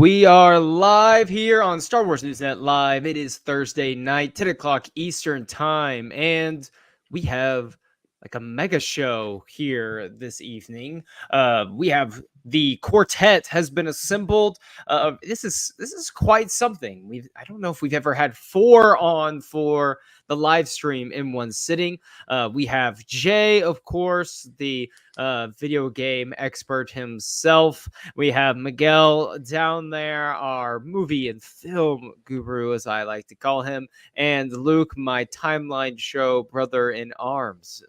We are live here on Star Wars Newsnet Live. It is Thursday night, 10 o'clock Eastern Time, and we have like a mega show here this evening. We have the quartet has been assembled. This is quite something. I don't know if we've ever had four on for the live stream in one sitting. We have Jay, of course, the video game expert himself. We have Miguel down there, our movie and film guru, as I like to call him, and Luke, my timeline show brother in arms.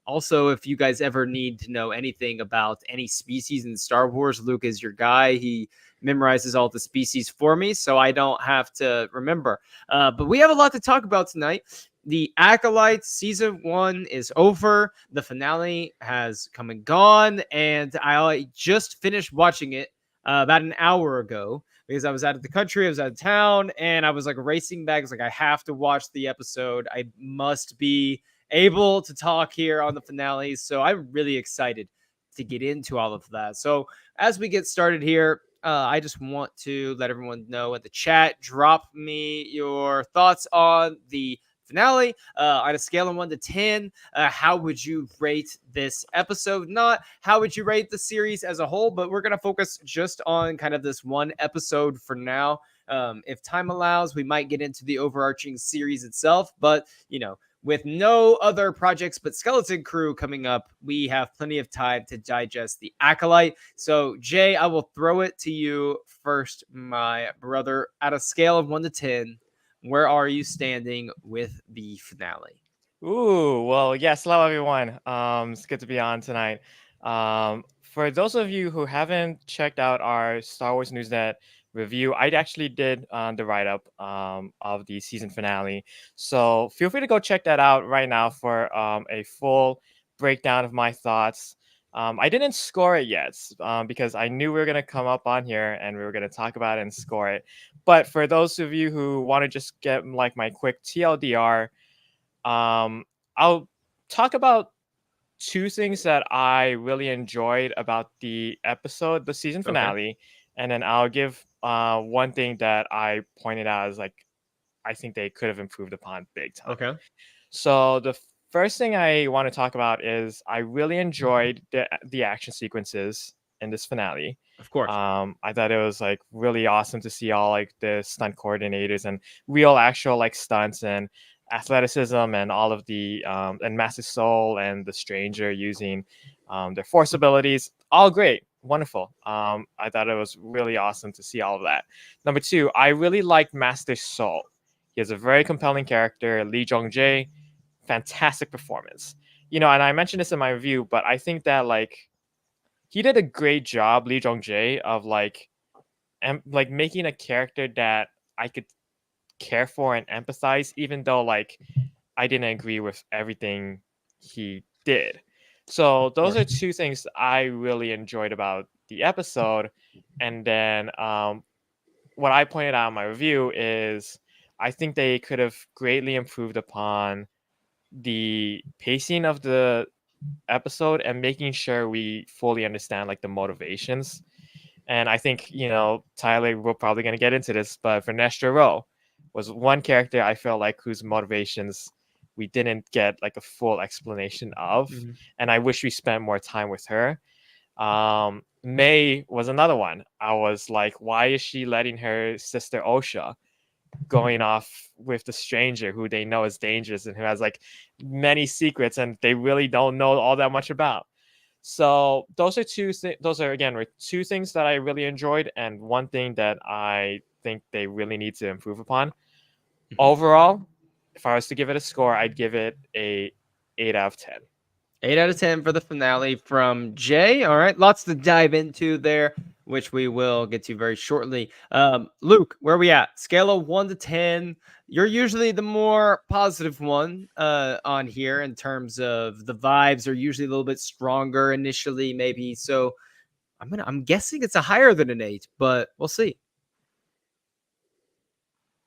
Also, if you guys ever need to know anything about any species in Star Wars, Luke is your guy. He memorizes all the species for me, so I don't have to remember. But we have a lot to talk about tonight. The Acolyte season 1 is over. The finale has come and gone, and I just finished watching it about an hour ago because I was out of the country, I was out of town, and I was like racing back. I was like, I have to watch the episode. I must be able to talk here on the finale. So I'm really excited to get into all of that. So as we get started here, I just want to let everyone know in the chat, drop me your thoughts on the finale on a scale of 1 to 10. How would you rate this episode? Not how would you rate the series as a whole, but we're going to focus just on kind of this one episode for now. If time allows, we might get into the overarching series itself, but with no other projects but Skeleton Crew coming up, we have plenty of time to digest the Acolyte. So, Jay, I will throw it to you first, my brother. At a scale of 1 to 10, where are you standing with the finale? Ooh, well, yes, hello everyone. It's good to be on tonight. For those of you who haven't checked out our Star Wars Newsnet review, I actually did the write-up of the season finale. So feel free to go check that out right now for a full breakdown of my thoughts. I didn't score it yet because I knew we were going to come up on here and we were going to talk about it and score it. But for those of you who want to just get like my quick TLDR, I'll talk about two things that I really enjoyed about the episode, the season finale, and then I'll give one thing that I pointed out as like I think they could have improved upon big time. Okay. So the first thing I want to talk about is I really enjoyed the action sequences in this finale. Of course. I thought it was like really awesome to see all like the stunt coordinators and real actual like stunts and athleticism and all of the and Master Soul and the Stranger using their force abilities. All great, wonderful. I thought it was really awesome to see all of that. Number two, I really liked Master Soul. He has a very compelling character, Lee Jong-jae, fantastic performance. And I mentioned this in my review, but I think that like he did a great job, Lee Jong-jae, of like making a character that I could care for and empathize, even though like I didn't agree with everything he did. So those are two things I really enjoyed about the episode. And then what I pointed out in my review is I think they could have greatly improved upon the pacing of the episode and making sure we fully understand like the motivations. And I think, Tyler, we're probably going to get into this, but Vernestra Rowe was one character I felt like whose motivations we didn't get like a full explanation of. Mm-hmm. And I wish we spent more time with her. May was another one. I was like, why is she letting her sister Osha going off with the Stranger who they know is dangerous and who has like many secrets and they really don't know all that much about? So those are two things that I really enjoyed and one thing that I think they really need to improve upon. Mm-hmm. Overall, if I was to give it a score, I'd give it a 8 out of 10. 8 out of 10 for the finale from Jay. All right, lots to dive into there, which we will get to very shortly. Luke, where are we at? Scale of 1 to 10. You're usually the more positive one on here in terms of the vibes are usually a little bit stronger initially, maybe. So I'm guessing it's a higher than an 8, but we'll see.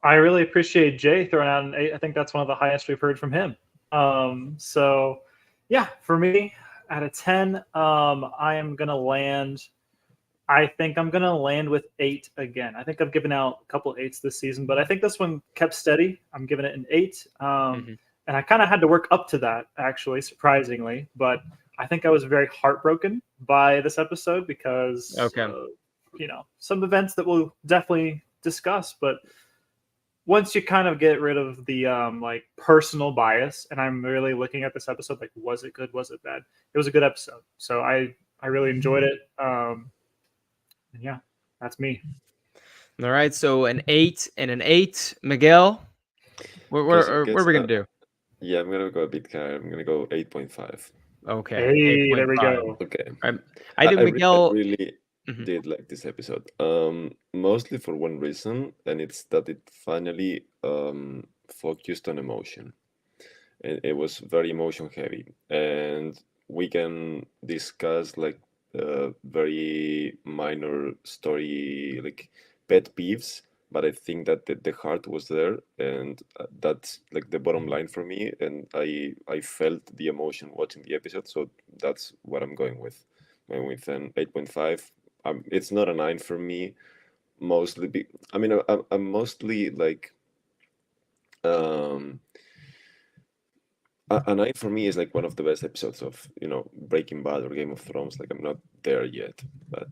I really appreciate Jay throwing out an 8. I think that's one of the highest we've heard from him. So yeah, for me, out of 10, I am going to land I think I'm gonna land with 8 again. I think I've given out a couple 8s this season, but I think this one kept steady. I'm giving it an 8, and I kind of had to work up to that actually, surprisingly. But I think I was very heartbroken by this episode because Okay. some events that we'll definitely discuss. But once you kind of get rid of the like personal bias, and I'm really looking at this episode like, was it good? Was it bad? It was a good episode, so I really enjoyed it. And yeah, that's me. All right, so an 8 and an 8. Miguel, what are we gonna do? Yeah, I'm gonna go a bit higher. I'm gonna go 8.5. Okay, Hey, there we 8.5. go. Okay. I think Miguel. really Mhm. did like this episode. Mostly for one reason, and it's that it finally focused on emotion. And it was very emotion heavy, and we can discuss like very minor story like pet peeves, but I think that the heart was there, and that's like the bottom line for me, and I felt the emotion watching the episode, so that's what I'm going with. I'm with an 8.5. It's not a 9 for me, mostly I'm mostly like um a 9 for me is like one of the best episodes of Breaking Bad or Game of Thrones. Like I'm not there yet, but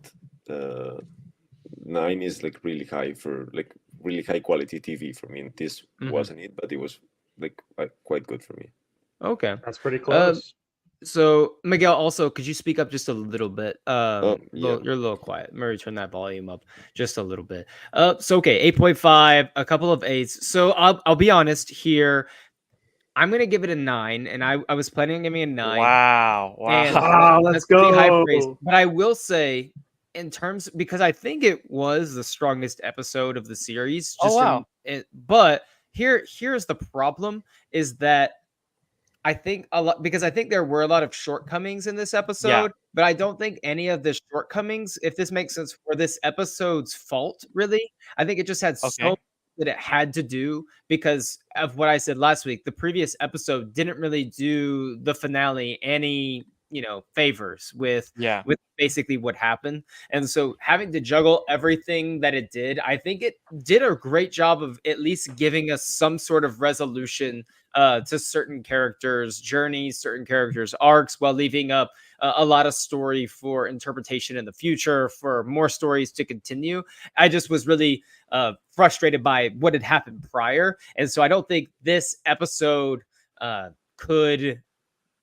9 is like really high for like really high quality TV for me. And this wasn't it, but it was like quite good for me. Okay, That's pretty close. So Miguel, also, could you speak up just a little bit? Yeah. You're a little quiet. Murray, turn that volume up just a little bit. So okay, 8.5, a couple of 8s. So I'll be honest here. I'm gonna give it a 9, and I was planning on giving it a 9. Wow. And Wow, let's that's pretty high go. praise. But I will say, in terms, because I think it was the strongest episode of the series. Oh, wow. But here's the problem is that I think a lot, because I think there were a lot of shortcomings in this episode, but I don't think any of the shortcomings, if this makes sense, were this episode's fault, really. I think it just had so Okay. much that it had to do because of what I said last week. The previous episode didn't really do the finale any, favors with basically what happened. And so having to juggle everything that it did, I think it did a great job of at least giving us some sort of resolution to certain characters' journeys, certain characters' arcs, while leaving up a lot of story for interpretation in the future, for more stories to continue. I just was really frustrated by what had happened prior. And so I don't think this episode could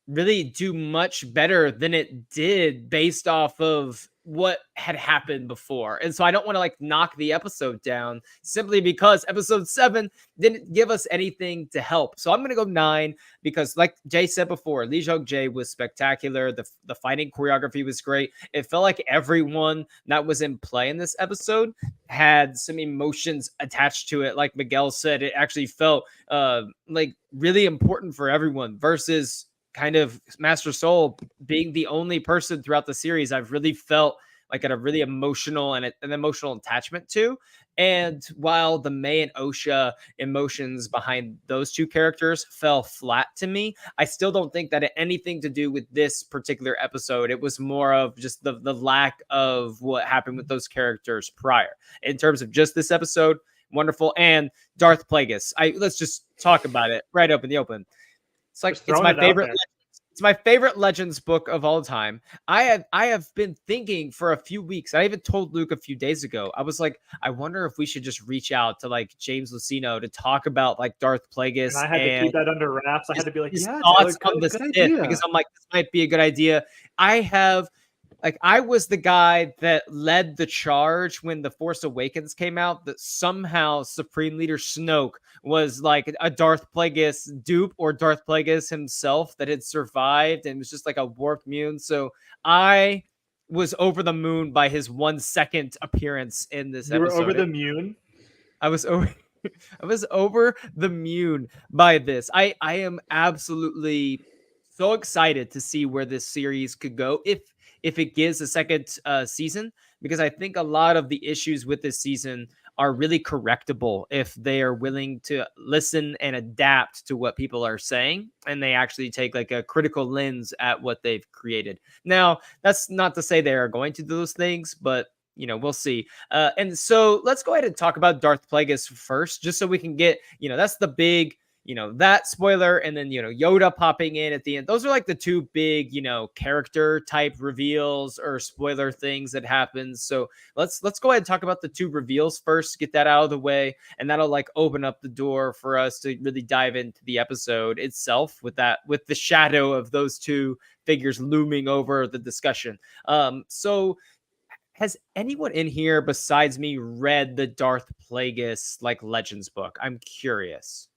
really do much better than it did based off of what had happened before. And so I don't want to like knock the episode down simply because episode 7 didn't give us anything to help. So I'm going to go 9 because like Jay said before, Lee Jung Jae was spectacular. The fighting choreography was great. It felt like everyone that was in play in this episode had some emotions attached to it. Like Miguel said, it actually felt like really important for everyone versus kind of Master Soul being the only person throughout the series I've really felt like a really emotional and an emotional attachment to. And while the May and Osha emotions behind those two characters fell flat to me, I still don't think that it had anything to do with this particular episode. It was more of just the lack of what happened with those characters prior. In terms of just this episode, wonderful. And Darth Plagueis, let's just talk about it right up in the open. It's like it's my favorite. It's my favorite Legends book of all time. I have been thinking for a few weeks. I even told Luke a few days ago. I was like, I wonder if we should just reach out to like James Lucino to talk about like Darth Plagueis. And I had to keep that under wraps. I had to be like, yeah, thoughts Tyler, on the good Sith, idea. because I'm like, this might be a good idea. I was the guy that led the charge when The Force Awakens came out, that somehow Supreme Leader Snoke was like a Darth Plagueis dupe or Darth Plagueis himself that had survived and was just like a warped mune. So I was over the moon by his 1 second appearance in this episode. You were over the moon? I was over the moon by this. I am absolutely so excited to see where this series could go if it gives a second season, because I think a lot of the issues with this season are really correctable if they are willing to listen and adapt to what people are saying, and they actually take like a critical lens at what they've created. Now, that's not to say they are going to do those things, but we'll see. And so let's go ahead and talk about Darth Plagueis first, just so we can get, that's the big, that spoiler, and then, Yoda popping in at the end. Those are like the two big, character type reveals or spoiler things that happen. So let's go ahead and talk about the two reveals first, get that out of the way, and that'll like open up the door for us to really dive into the episode itself with the shadow of those two figures looming over the discussion. So has anyone in here besides me read the Darth Plagueis like Legends book? I'm curious.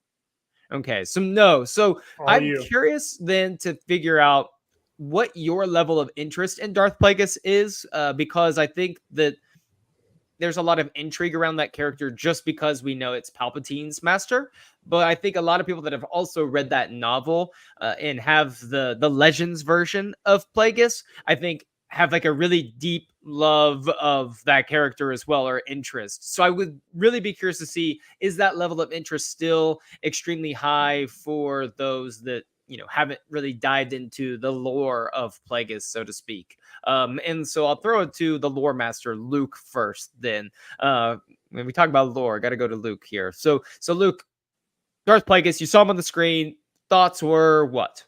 Okay, so no. So I'm curious then to figure out what your level of interest in Darth Plagueis is, because I think that there's a lot of intrigue around that character just because we know it's Palpatine's master. But I think a lot of people that have also read that novel and have the Legends version of Plagueis, I think have like a really deep love of that character as well, or interest. So I would really be curious to see, is that level of interest still extremely high for those that haven't really dived into the lore of Plagueis, so to speak. And so I'll throw it to the lore master Luke first. Then when we talk about lore, got to go to Luke here. So Luke, Darth Plagueis, you saw him on the screen. Thoughts were what?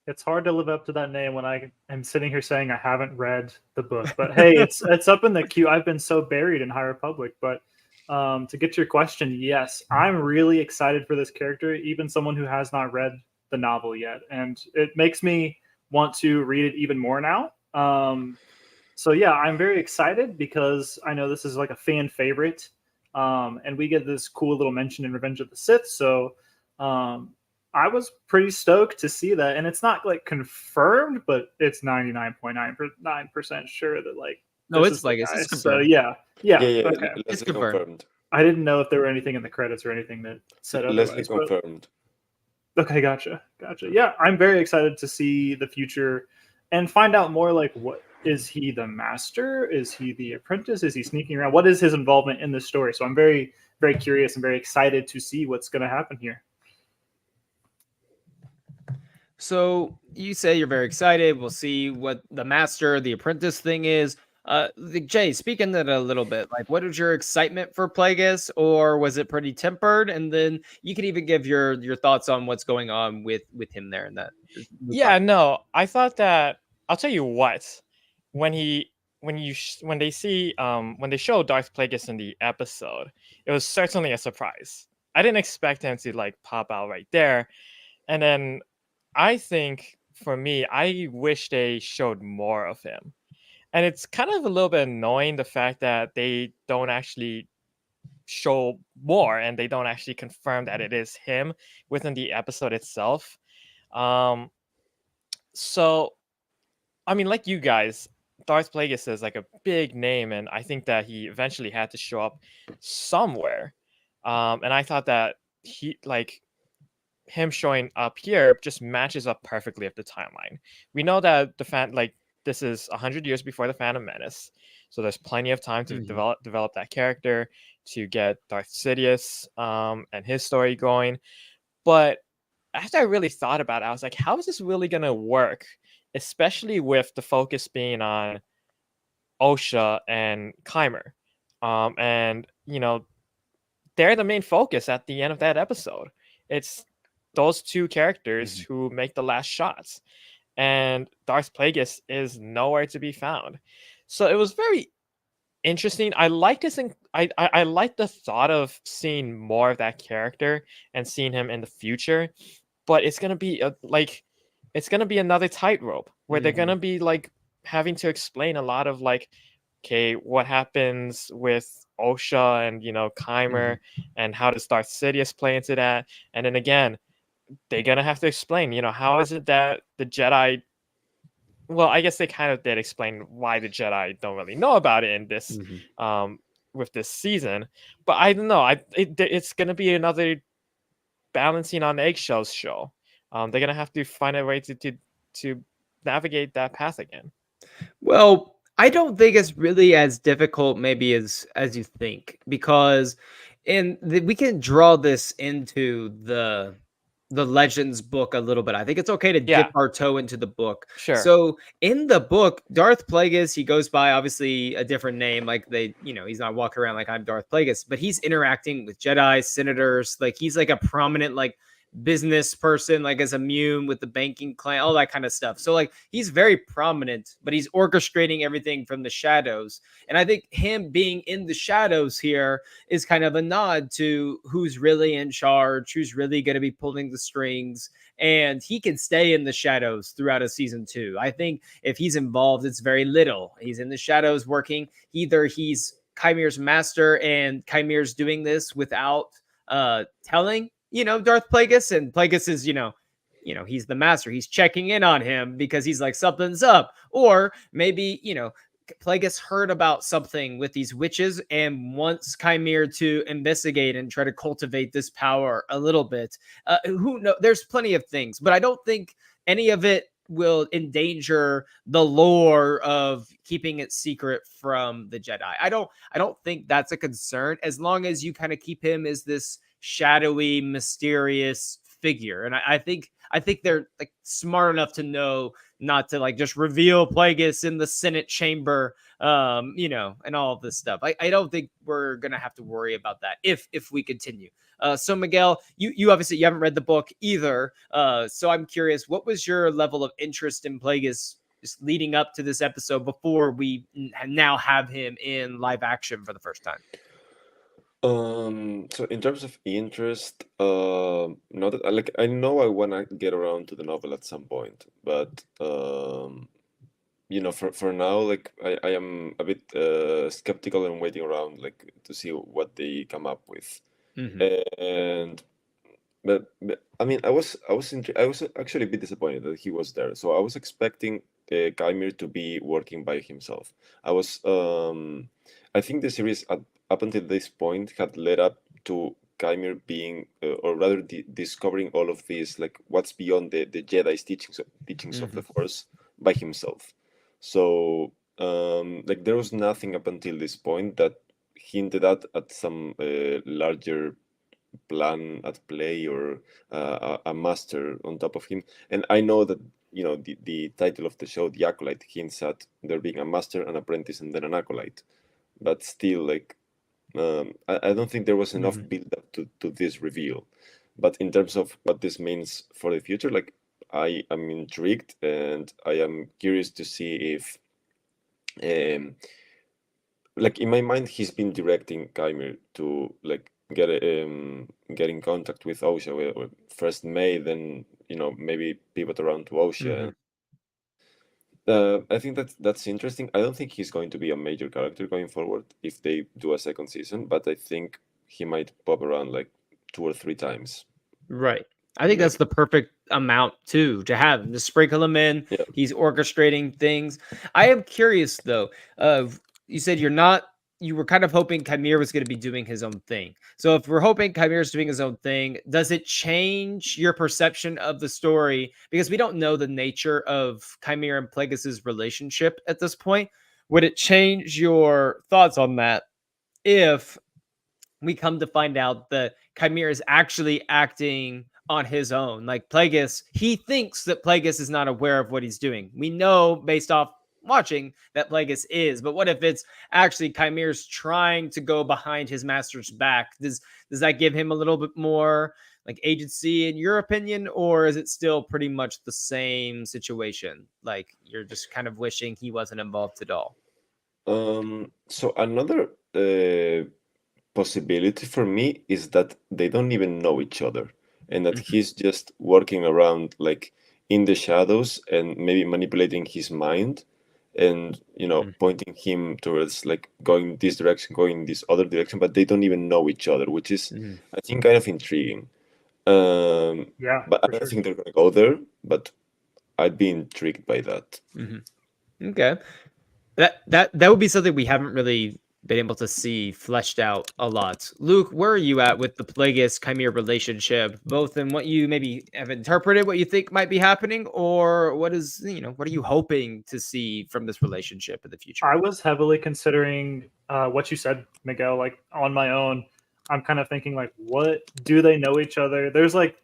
It's hard to live up to that name when I am sitting here saying I haven't read the book. But hey, it's up in the queue. I've been so buried in High Republic. But to get to your question, yes, I'm really excited for this character, even someone who has not read the novel yet. And it makes me want to read it even more now. So yeah, I'm very excited because I know this is like a fan favorite. And we get this cool little mention in Revenge of the Sith. So I was pretty stoked to see that, and it's not like confirmed, but it's 99.9% sure that like it's like it's confirmed. So yeah. Okay. It's confirmed. I didn't know if there were anything in the credits or anything that said otherwise. Leslie confirmed. Okay, gotcha. Yeah, I'm very excited to see the future and find out more. Like, what is he the master? Is he the apprentice? Is he sneaking around? What is his involvement in this story? So I'm very, very curious and very excited to see what's going to happen here. So you say you're very excited. We'll see what the master, the apprentice thing is. Jay, speaking that a little bit, like, what was your excitement for Plagueis, or was it pretty tempered? And then you can even give your thoughts on what's going on with him there in that. Yeah, no, I thought that I'll tell you what, when they show Darth Plagueis in the episode, it was certainly a surprise. I didn't expect him to like pop out right there, and then I think for me, I wish they showed more of him. And it's kind of a little bit annoying, the fact that they don't actually show more and they don't actually confirm that it is him within the episode itself. So, I mean, like you guys, Darth Plagueis is like a big name, and I think that he eventually had to show up somewhere. And I thought that him showing up here just matches up perfectly with the timeline. We know that this is 100 years before the Phantom Menace, so there's plenty of time to develop that character, to get Darth Sidious and his story going. But after I really thought about it, I was like, how is this really gonna work, especially with the focus being on Osha and Kymer, and they're the main focus at the end of that episode. It's those two characters who make the last shots, and Darth Plagueis is nowhere to be found. So it was very interesting. I like this. I like the thought of seeing more of that character and seeing him in the future, but it's gonna be another tightrope where they're gonna be like having to explain a lot of like, okay, what happens with Osha and Kymer, and how does Darth Sidious play into that, and then again, they're gonna have to explain, how is it that the Jedi. Well, I guess they kind of did explain why the Jedi don't really know about it in this, with this season. But I don't know. It's gonna be another balancing on eggshells show. They're gonna have to find a way to navigate that path again. Well, I don't think it's really as difficult maybe as you think, because we can draw this into the the Legends book a little bit. I think it's okay to Yeah. dip our toe into the book. Sure. So in the book, Darth Plagueis, he goes by obviously a different name. Like he's not walking around like I'm Darth Plagueis, but he's interacting with Jedi, senators. Like he's like a prominent like business person, like as immune with the banking client, all that kind of stuff. So like he's very prominent, but he's orchestrating everything from the shadows. And I think him being in the shadows here is kind of a nod to who's really in charge, who's really going to be pulling the strings. And he can stay in the shadows throughout a season 2. I think if he's involved, it's very little. He's in the shadows working. Either he's Chimere's master and Chimere's doing this without telling Darth Plagueis, and Plagueis is he's the master. He's checking in on him because he's like, something's up. Or maybe Plagueis heard about something with these witches and wants Chimere to investigate and try to cultivate this power a little bit. Who knows? There's plenty of things, but I don't think any of it will endanger the lore of keeping it secret from the Jedi. I don't think that's a concern, as long as you kind of keep him as this shadowy, mysterious figure. And I think they're like smart enough to know not to like just reveal Plagueis in the Senate chamber, and all of this stuff. I don't think we're gonna have to worry about that if we continue. So Miguel, you obviously you haven't read the book either. So I'm curious, what was your level of interest in Plagueis just leading up to this episode before we now have him in live action for the first time? So in terms of interest, not that like I know I want to get around to the novel at some point, but for now, like I am a bit skeptical and waiting around like to see what they come up with. And but I mean, I was actually a bit disappointed that he was there. So I was expecting Chimere to be working by himself. I think the series up until this point had led up to Chimere being, or rather, discovering all of this, like what's beyond the Jedi's teachings of the Force by himself. So, like there was nothing up until this point that hinted at some larger plan at play, or a master on top of him. And I know that the title of the show, The Acolyte, hints at there being a master, an apprentice, and then an acolyte. But still, like I don't think there was enough build up to this reveal. But in terms of what this means for the future, like I am intrigued, and I am curious to see if like in my mind he's been directing Chimere to like get in contact with Osha, or first May, then maybe pivot around to Osha. I think that's interesting. I don't think he's going to be a major character going forward if they do a second season, but I think he might pop around like 2 or 3 times. Right. I think that's the perfect amount too to have him, to sprinkle him in. Yeah. He's orchestrating things. I am curious though. You said you were kind of hoping Chimere was going to be doing his own thing. So if we're hoping Chimere is doing his own thing, does it change your perception of the story? Because we don't know the nature of Chimere and Plagueis' relationship at this point. Would it change your thoughts on that if we come to find out that Chimere is actually acting on his own? Like Plagueis, he thinks that Plagueis is not aware of what he's doing. We know based off watching that Plagueis is, but what if it's actually Chimere's trying to go behind his master's back? Does that give him a little bit more like agency in your opinion, or is it still pretty much the same situation? Like you're just kind of wishing he wasn't involved at all? So another possibility for me is that they don't even know each other, and that he's just working around like in the shadows and maybe manipulating his mind, and pointing him towards like going this direction, going this other direction, but they don't even know each other, which is I think kind of intriguing. Yeah, but I don't think they're gonna go there, but I'd be intrigued by that. Okay, that would be something we haven't really been able to see fleshed out a lot. Luke, where are you at with the Plagueis Chimere relationship, both in what you maybe have interpreted, what you think might be happening, or what are you hoping to see from this relationship in the future? I was heavily considering what you said, Miguel. Like on my own, I'm kind of thinking like, what do they know each other? There's like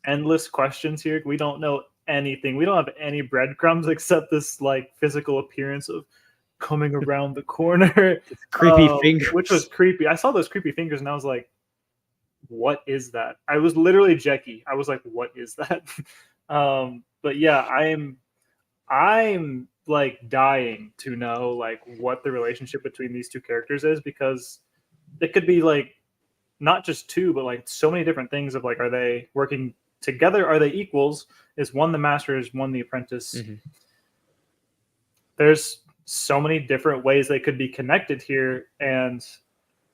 endless questions here. We don't know anything. We don't have any breadcrumbs except this like physical appearance of coming around the corner. Creepy fingers. Which was creepy. I saw those creepy fingers and I was like, what is that? I was literally Jackie. I was like, what is that? But yeah, I'm like dying to know like what the relationship between these two characters is, because it could be like not just two, but like so many different things of like, are they working together? Are they equals? Is one the master? Is one the apprentice? Mm-hmm. There's so many different ways they could be connected here, and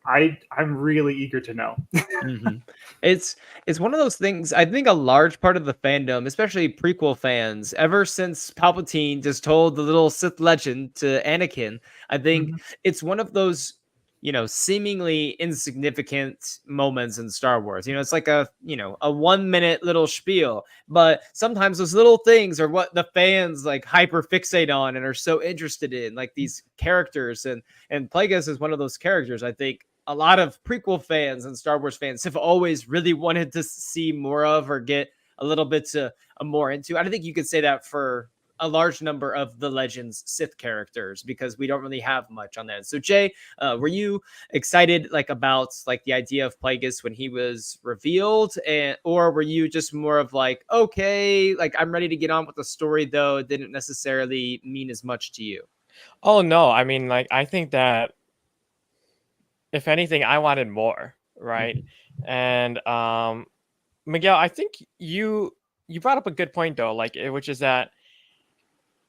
I'm really eager to know. Mm-hmm. It's one of those things. I think a large part of the fandom, especially prequel fans, ever since Palpatine just told the little Sith legend to Anakin, I think it's one of those, seemingly insignificant moments in Star Wars. It's like a 1 minute little spiel, but sometimes those little things are what the fans like hyper fixate on and are so interested in, like these characters. And Plagueis is one of those characters. I think a lot of prequel fans and Star Wars fans have always really wanted to see more of or get a little bit more into. I don't think you could say that for a large number of the Legends Sith characters, because we don't really have much on that. So Jay, were you excited about the idea of Plagueis when he was revealed, or were you just more of like, okay, like I'm ready to get on with the story, though it didn't necessarily mean as much to you? Oh no, I mean, like, I think that if anything, I wanted more, right? And Miguel, I think you brought up a good point though, which is that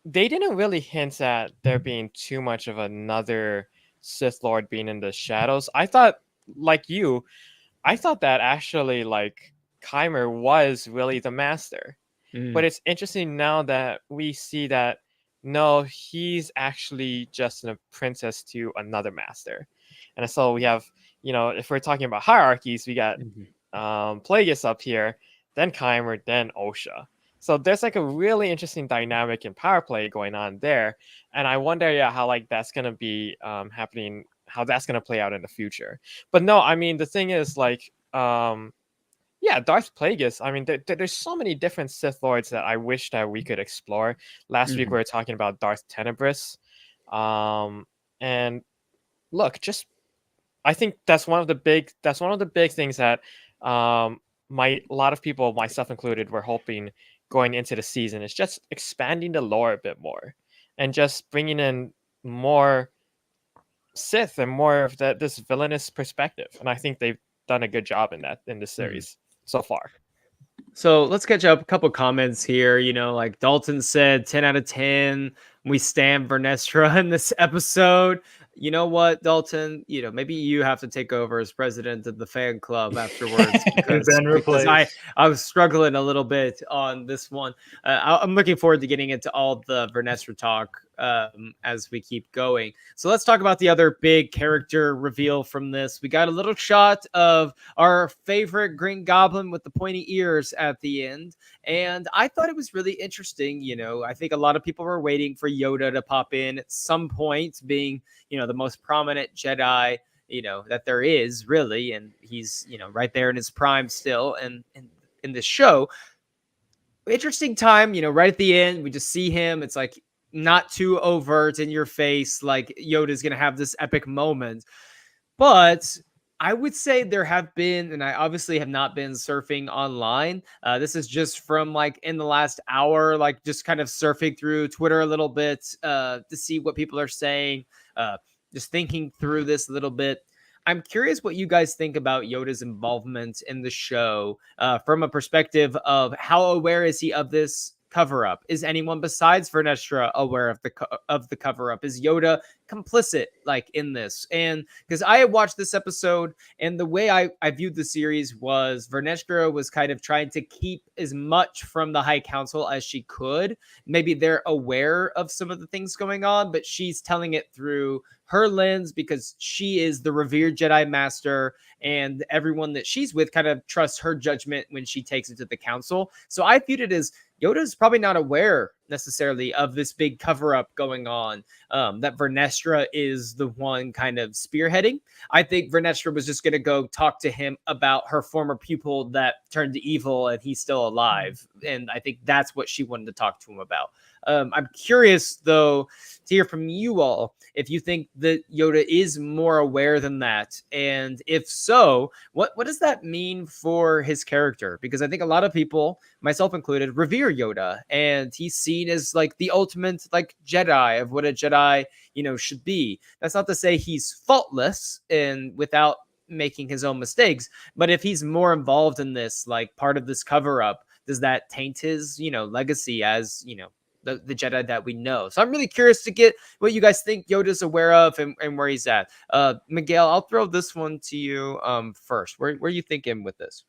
they didn't really hint at there being too much of another Sith Lord being in the shadows. I thought, like you, I thought that actually Kymer was really the master. But it's interesting now that we see that no, he's actually just an apprentice to another master. And so we have, if we're talking about hierarchies, we got Plagueis up here, then Kymer, then Osha. So there's a really interesting dynamic and power play going on there. And I wonder how that's going to be happening, how that's going to play out in the future. But no, I mean, the thing is Darth Plagueis. I mean, there's so many different Sith Lords that I wish that we could explore. Last week we were talking about Darth Tenebris. And look, I think that's one of the big things that a lot of people, myself included, were hoping going into the season, is just expanding the lore a bit more and just bringing in more Sith and more of this villainous perspective. And I think they've done a good job in this series so far. So let's catch up. A couple comments here. Like Dalton said, 10 out of 10. We stand Vernestra in this episode. You know what, Dalton? Maybe you have to take over as president of the fan club afterwards, because I was struggling a little bit on this one. I'm looking forward to getting into all the Vernestra talk as we keep going. So let's talk about the other big character reveal from this. We got a little shot of our favorite Green Goblin with the pointy ears at the end, and I thought it was really interesting. I think a lot of people were waiting for Yoda to pop in at some point, being the most prominent Jedi that there is, really, and he's right there in his prime still. And in this show, interesting time, right at the end, we just see him. It's like not too overt in your face, like Yoda's gonna have this epic moment. But I would say there have been, and I obviously have not been surfing online. This is just from in the last hour, just kind of surfing through Twitter a little bit to see what people are saying. Just thinking through this a little bit. I'm curious what you guys think about Yoda's involvement in the show from a perspective of how aware is he of this cover-up? Is anyone besides Vernestra aware of the cover-up? Is Yoda complicit in this? And because I had watched this episode, and the way I viewed the series was Vernestra was kind of trying to keep as much from the High Council as she could. Maybe they're aware of some of the things going on, but she's telling it through her lens because she is the revered Jedi Master, and everyone that she's with kind of trusts her judgment when she takes it to the council. So I viewed it as Yoda's probably not aware necessarily of this big cover up going on, that Vernestra is the one kind of spearheading. I think Vernestra was just going to go talk to him about her former pupil that turned evil and he's still alive. And I think that's what she wanted to talk to him about. I'm curious, though, to hear from you all if you think that Yoda is more aware than that. And if so, what does that mean for his character? Because I think a lot of people, myself included, revere Yoda. And he's seen as like the ultimate like Jedi of what a Jedi, should be. That's not to say he's faultless and without making his own mistakes. But if he's more involved in this, like part of this cover up, does that taint his, legacy as, the Jedi that we know? So I'm really curious to get what you guys think Yoda's aware of and where he's at. Miguel, I'll throw this one to you first. Where are you thinking with this?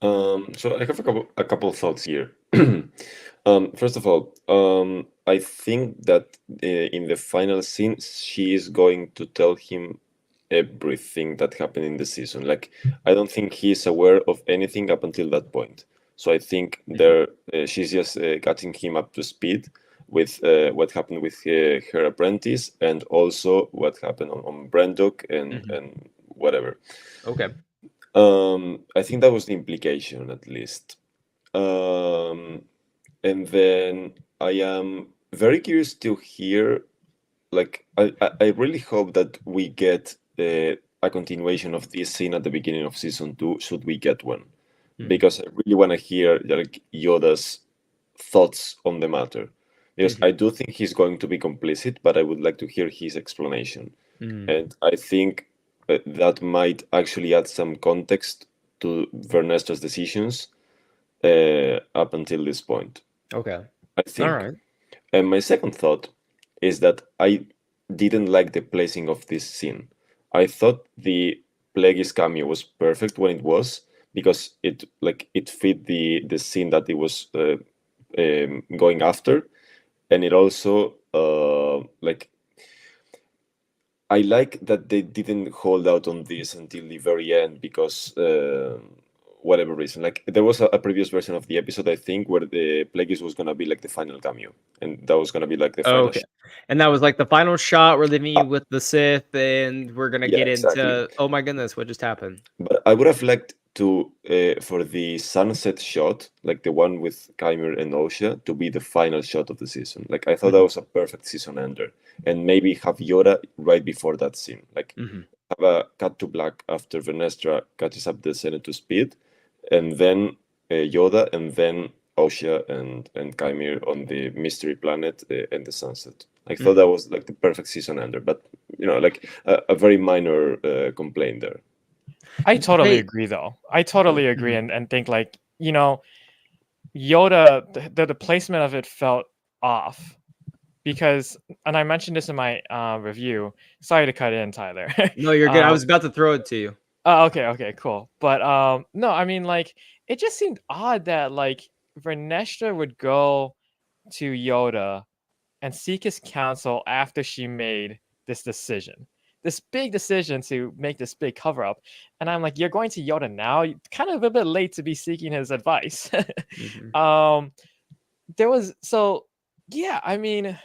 So I have a couple of thoughts here. First of all, I think that in the final scene, she is going to tell him everything that happened in the season. Like, I don't think he is aware of anything up until that point. So I think she's just getting him up to speed with what happened with her apprentice and also what happened on Brandok and whatever. Okay. I think that was the implication, at least. And then I am very curious to hear, like, I really hope that we get a continuation of this scene at the beginning of season 2, should we get one. Because I really want to hear like Yoda's thoughts on the matter. Because I do think he's going to be complicit, but I would like to hear his explanation. And I think that might actually add some context to Vernestra's decisions up until this point. Okay. I think. All right. And my second thought is that I didn't like the placing of this scene. I thought the Plagueis cameo was perfect when it was, because it fit the scene that it was going after, and it also I like that they didn't hold out on this until the very end, because whatever reason, like there was a previous version of the episode, I think, where the Plagueis was gonna be like the final cameo, and that was gonna be like the final. Okay. And that was like the final shot. We're leaving you with the Sith, and we're gonna get exactly. into. Oh my goodness, what just happened? But I would have liked to for the sunset shot, like the one with Kymir and Osha, to be the final shot of the season. Like I thought that was a perfect season ender, and maybe have Yoda right before that scene, like have a cut to black after Vernestra catches up the Senate to speed, and then Yoda, and then Osha and Kymir on the mystery planet and the sunset. I thought that was like the perfect season ender, but like a very minor complaint there. I totally agree, though. I totally agree, and think like Yoda, the placement of it felt off, because, and I mentioned this in my review. Sorry to cut in, Tyler. No, you're good. I was about to throw it to you. Oh, okay, cool. But no, I mean, like, it just seemed odd that like Vernestra would go to Yoda and seek his counsel after she made this decision. This big decision to make this big cover up. And I'm like, you're going to Yoda now? You're kind of a bit late to be seeking his advice. I mean,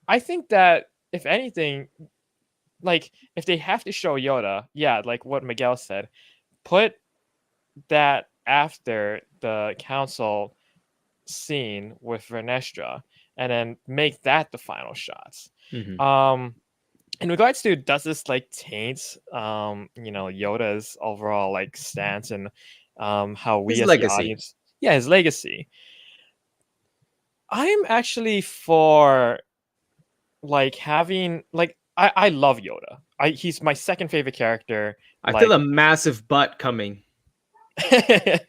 I think that if anything, like if they have to show Yoda, like what Miguel said, put that after the council scene with Vernestra, and then make that the final shots. In regards to, does this like taint Yoda's overall like stance and how we His as legacy. the audience, his legacy, I'm actually for like having like I love Yoda. He's my second favorite character. I feel a massive butt coming. And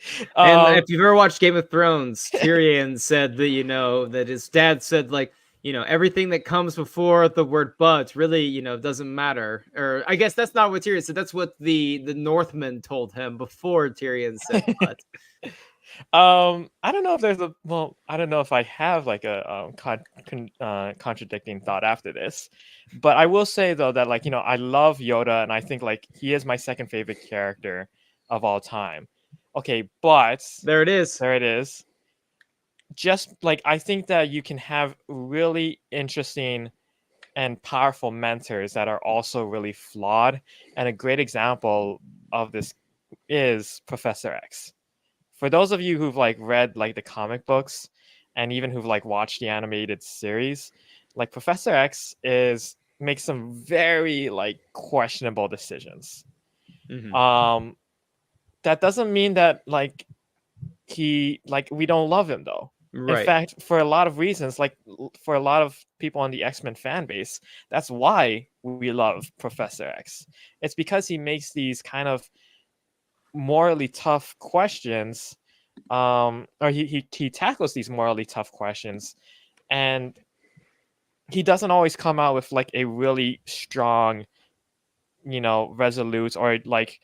if you've ever watched Game of Thrones, Tyrion said that that his dad said like, everything that comes before the word but really, doesn't matter. Or I guess that's not what Tyrion said. That's what the Northmen told him before Tyrion said but. I don't know if I don't know if I have like a contradicting thought after this, but I will say though that like, I love Yoda, and I think like he is my second favorite character of all time. Okay, but there it is. just like I think that you can have really interesting and powerful mentors that are also really flawed. And a great example of this is Professor X. For those of you who've like read like the comic books and even who've like watched the animated series, like Professor X is makes some very like questionable decisions. Mhm. That doesn't mean that like we don't love him though. In Right. fact, for a lot of reasons, like for a lot of people on the X-Men fan base, that's why we love Professor X. It's because he makes these kind of morally tough questions, or he tackles these morally tough questions, and he doesn't always come out with like a really strong, resolute or like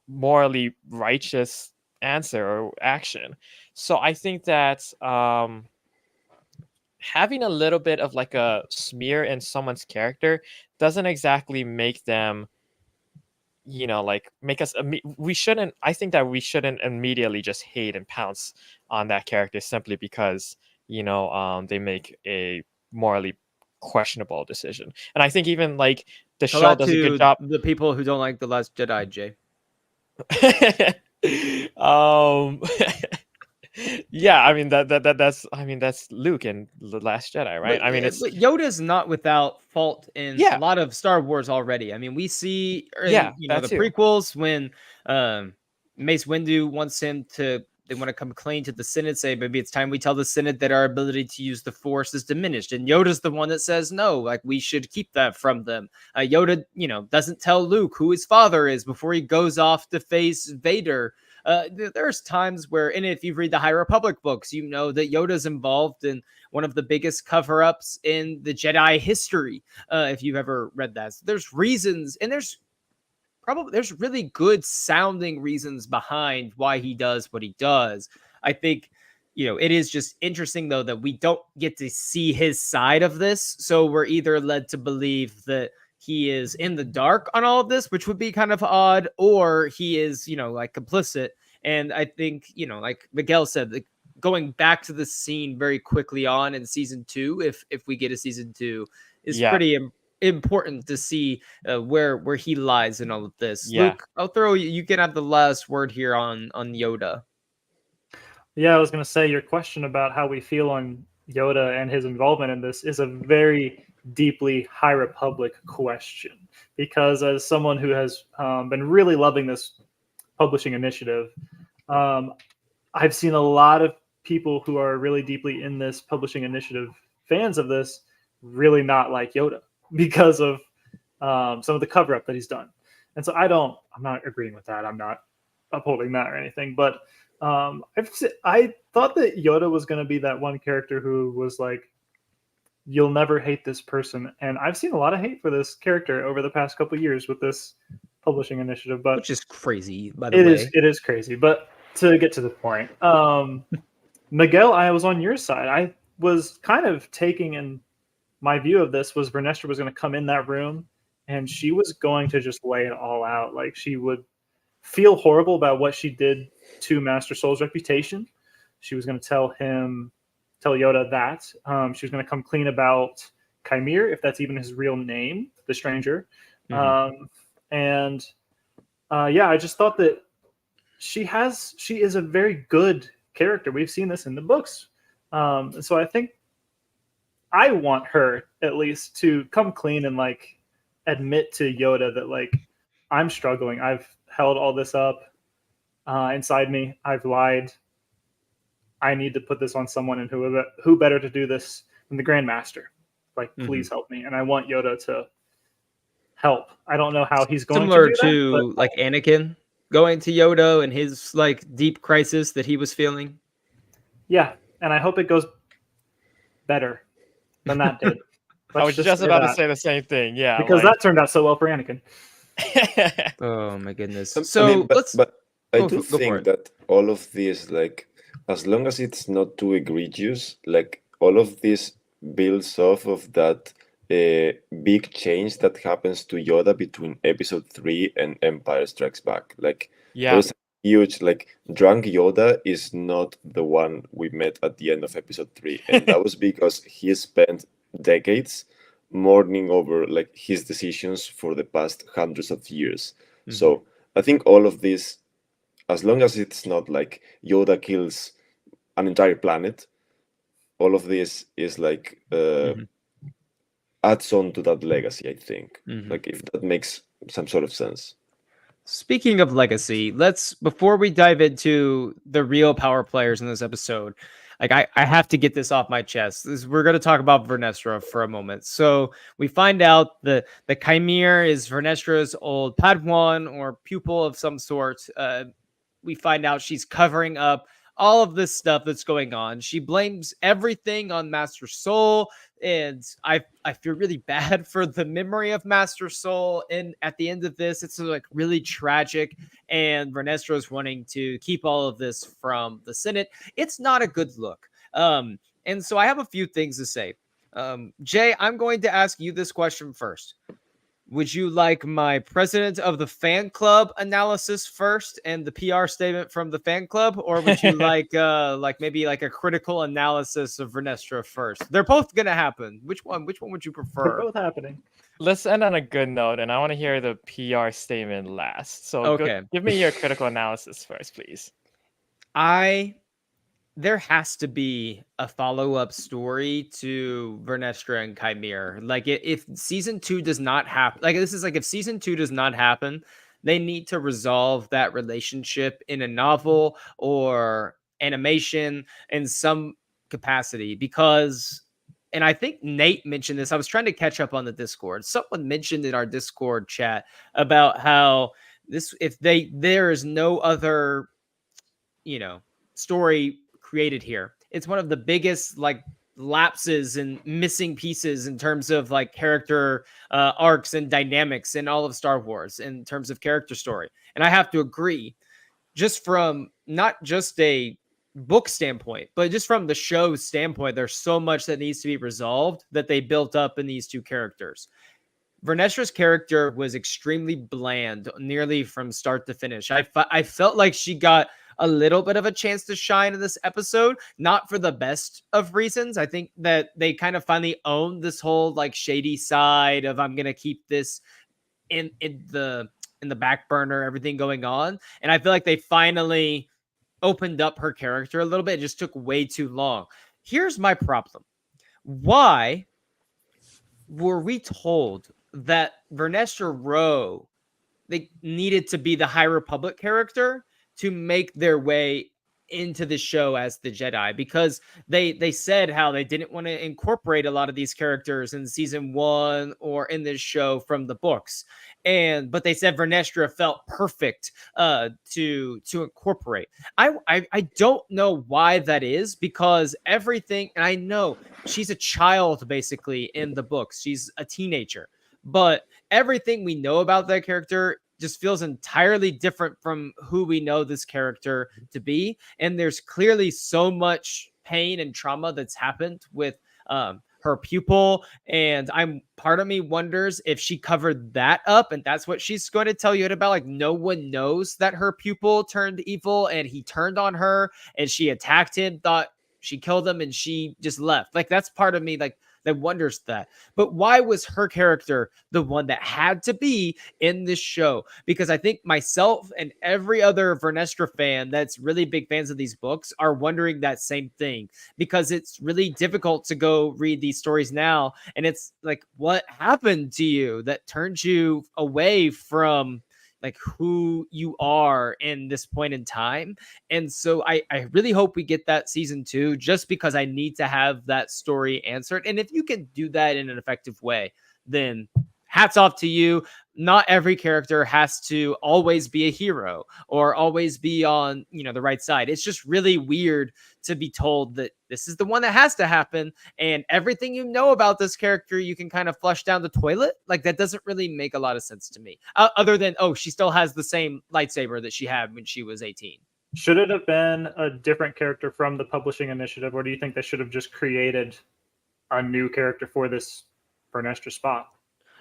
morally righteous answer or action. So I think that having a little bit of like a smear in someone's character doesn't exactly make them, like make us we shouldn't I think that we shouldn't immediately just hate and pounce on that character simply because they make a morally questionable decision. And I think even like the Tell show that does a good to job. the people who don't like The Last Jedi, Jay. um yeah, I mean that's Luke in The Last Jedi, right? I mean, it's But Yoda's not without fault in a yeah, lot of Star Wars already. I mean, we see in yeah, that the too. prequels when Mace Windu wants him to. They want to come clean to the Senate, say maybe it's time we tell the Senate that our ability to use the Force is diminished, and Yoda's the one that says no, like we should keep that from them. Yoda, doesn't tell Luke who his father is before he goes off to face Vader. There's times where, and if you read the High Republic books, you know that Yoda's involved in one of the biggest cover-ups in the Jedi history. If you've ever read that, so there's reasons, and there's really good sounding reasons behind why he does what he does. I think it is just interesting though that we don't get to see his side of this, so we're either led to believe that he is in the dark on all of this, which would be kind of odd, or he is like complicit. And I think like Miguel said, like, going back to the scene very quickly on in season 2, if we get a season 2, is Yeah, pretty important to see where he lies in all of this. yeah. Luke, I'll throw you. You can have the last word here on Yoda. Yeah, I was going to say your question about how we feel on Yoda and his involvement in this is a very deeply High Republic question. Because as someone who has been really loving this publishing initiative, um, I've seen a lot of people who are really deeply in this publishing initiative, fans of this, really not like Yoda because of some of the cover up that he's done. And so I'm not agreeing with that. I'm not upholding that or anything, but I thought that Yoda was going to be that one character who was like, you'll never hate this person. And I've seen a lot of hate for this character over the past couple of years with this publishing initiative, but Which is crazy, by the way. it is crazy. But to get to the point, Miguel, I was on your side. I was kind of taking in my view of this was Vernestra was going to come in that room and she was going to just lay it all out. Like she would feel horrible about what she did to Master Soul's reputation. She was going to tell Yoda that. She was going to come clean about Chimere, if that's even his real name, the stranger. Mhm. I just thought that she is a very good character. We've seen this in the books. And so I think I want her at least to come clean and like admit to Yoda that like I'm struggling. I've held all this up inside me. I've lied. I need to put this on someone, and who better to do this than the Grandmaster? Like, please help me. And I want Yoda to help. I don't know how he's going Similar to do that, but to like Anakin going to Yoda and his like deep crisis that he was feeling. yeah. And I hope it goes better than that did. I was just say about to that, say the same thing. Yeah, because that turned out so well for Anakin. Oh my goodness. I So mean, let's but I go do for it. think that all of this, like, as long as it's not too egregious, like all of this builds off of that big change that happens to Yoda between Episode 3 and Empire Strikes Back. Like, yeah, there's a huge, like drunk Yoda is not the one we met at the end of episode 3, and that was because he spent decades mourning over like his decisions for the past hundreds of years. Mhm. So I think all of this, as long as it's not like Yoda kills an entire planet, all of this is like Mhm. adds on to that legacy, I think. Mhm. Like if that makes some sort of sense. Speaking of legacy, let's before we dive into the real power players in this episode, like I have to get this off my chest. We're going to talk about Vernestra for a moment. So we find out the Chimere is Vernestra's old Padawan or pupil of some sort. We find out she's covering up all of this stuff that's going on. She blames everything on Master Soul, and I feel really bad for the memory of Master Soul. And at the end of this, it's like really tragic. And Vernestra is wanting to keep all of this from the Senate. It's not a good look. And so I have a few things to say. Jay, I'm going to ask you this question first. Would you like my president of the fan club analysis first and the PR statement from the fan club, or would you like maybe like a critical analysis of Vernestra first? They're both gonna happen. Which one? Which one would you They're prefer? both happening. Let's end on a good note, and I want to hear the PR statement last. So Okay. give me your critical analysis first, please. There has to be a follow-up story to Vernestra and Chimere. Like if season 2 does not happen, like this is like if season 2 does not happen, they need to resolve that relationship in a novel or animation in some capacity because and I think Nate mentioned this. I was trying to catch up on the Discord. Someone mentioned in our Discord chat about how this if there is no other, story created here. It's one of the biggest like lapses and missing pieces in terms of like character arcs and dynamics in all of Star Wars in terms of character story. And I have to agree, just from not just a book standpoint, but just from the show's standpoint, there's so much that needs to be resolved that they built up in these two characters. Vernestra's character was extremely bland, nearly from start to finish. I felt like she got a little bit of a chance to shine in this episode, not for the best of reasons. I think that they kind of finally owned this whole like shady side of I'm gonna keep this in the back burner, everything going on, and I feel like they finally opened up her character a little bit. It just took way too long. Here's my problem: why were we told that Vernestra Rowe they needed to be the High Republic character to make their way into the show as the Jedi? Because they said how they didn't want to incorporate a lot of these characters in season 1 or in this show from the books, but they said Vernestra felt perfect to incorporate. I don't know why that is, because everything, and I know she's a child basically in the books, she's a teenager, but everything we know about that character just feels entirely different from who we know this character to be. And there's clearly so much pain and trauma that's happened with her pupil. And part of me wonders if she covered that up and that's what she's going to tell you about. Like, no one knows that her pupil turned evil and he turned on her and she attacked him, thought she killed him, and she just left. Like, that's part of me like that wonders that. But why was her character the one that had to be in this show? Because I think myself and every other Vernestra fan that's really big fans of these books are wondering that same thing, because it's really difficult to go read these stories now. And it's like, what happened to you that turned you away from like who you are in this point in time? And so I really hope we get that season 2, just because I need to have that story answered. And if you can do that in an effective way, then hats off to you. Not every character has to always be a hero or always be on, the right side. It's just really weird to be told that this is the one that has to happen, and everything you know about this character you can kind of flush down the toilet. Like, that doesn't really make a lot of sense to me, other than, oh, she still has the same lightsaber that she had when she was 18. Should it have been a different character from the publishing initiative, or do you think they should have just created a new character for this Vernestra spot?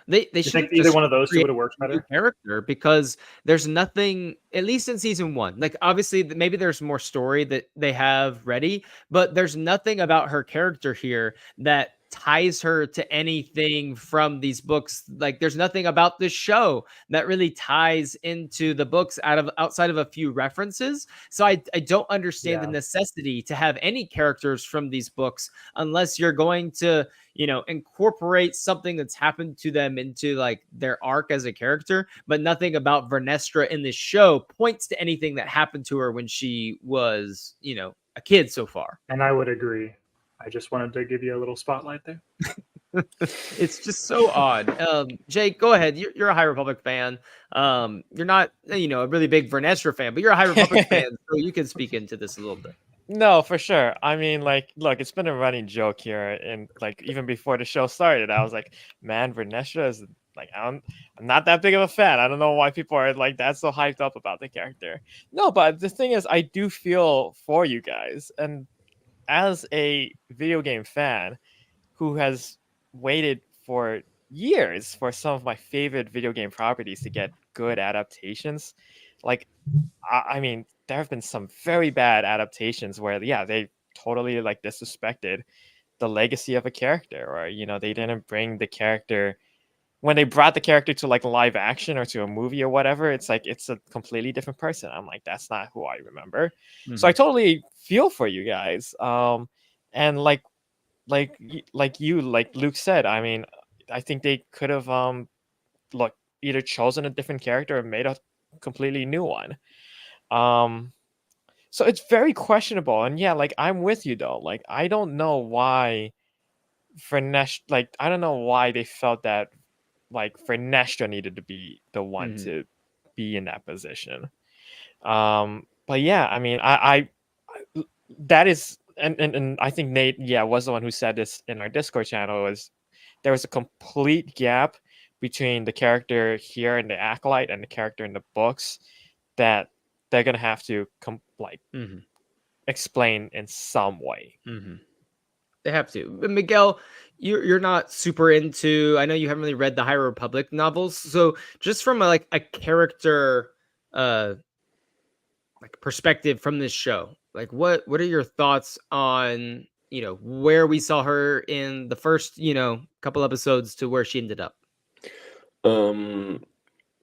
They You should think have either just one of those two created would have worked a new better? character, because there's nothing, at least in season one. Like obviously, maybe there's more story that they have ready, but there's nothing about her character here that ties her to anything from these books. Like there's nothing about this show that really ties into the books outside of a few references. So I don't understand the Yeah. necessity to have any characters from these books unless you're going to, incorporate something that's happened to them into like their arc as a character. But nothing about Vernestra in this show points to anything that happened to her when she was, a kid so far. And I would agree. I just wanted to give you a little spotlight there. It's just so odd. Jake, go ahead. You're a High Republic fan. You're not, a really big Vernestra fan, but you're a High Republic fan, so you can speak into this a little bit. No, for sure. I mean, like, look, it's been a running joke here, and like even before the show started, I was like, man, Vernestra is like, I'm not that big of a fan. I don't know why people are like that so hyped up about the character. No, but the thing is, I do feel for you guys, and as a video game fan who has waited for years for some of my favorite video game properties to get good adaptations, like I mean, there have been some very bad adaptations where, yeah, they totally like disrespected the legacy of a character, or they didn't bring the character when they brought the character to like live action or to a movie or whatever. It's like it's a completely different person. I'm like, that's not who I remember. So I totally feel for you guys. And like Luke said, I mean, I think they could have look either chosen a different character or made a completely new one. So it's very questionable. And yeah, like I'm with you though. Like I don't know why I don't know why they felt that like Vernestra needed to be the one to be in that position. But yeah, I mean, that is, and I think Nate, yeah, was the one who said this in our Discord channel, was there was a complete gap between the character here in the Acolyte and the character in the books that they're gonna have to explain in some way. They have to. Miguel, you're not super into. I know you haven't really read the High Republic novels, so just from a character, perspective from this show, like what are your thoughts on where we saw her in the first couple episodes to where she ended up?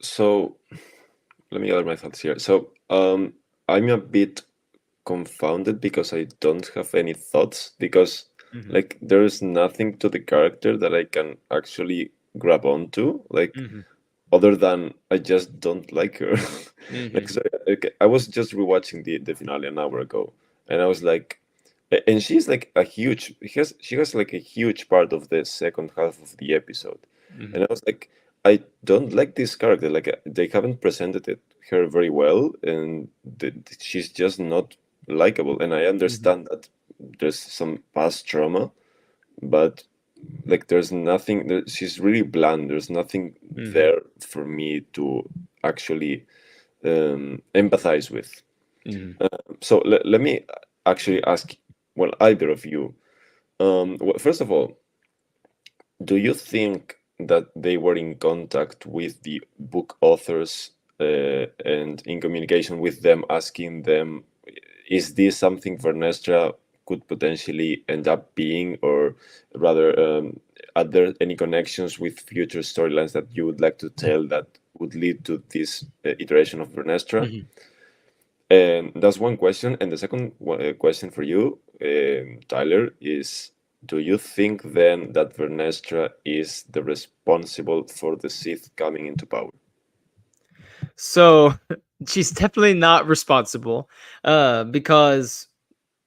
So let me gather my thoughts here. So I'm a bit confounded because I don't have any thoughts, because like there's nothing to the character that I can actually grab onto, like other than I just don't like her. Like, so, I was just rewatching the finale an hour ago, and I was like, and she's like she has like a huge part of the second half of the episode, and I was like, I don't like this character. Like they haven't presented her very well, and she's just not likable. And I understand that there's some past trauma, but like there's nothing. She's really bland. There's nothing there for me to actually empathize with. So let me actually ask, well, either of you. First of all, do you think that they were in contact with the book authors and in communication with them, asking them, is this something Vernestra could potentially end up being, or rather, are there any connections with future storylines that you would like to tell that would lead to this iteration of Vernestra? And that's one question. And the second question for you, Tyler, is, do you think then that Vernestra is the responsible for the Sith coming into power? So she's definitely not responsible, because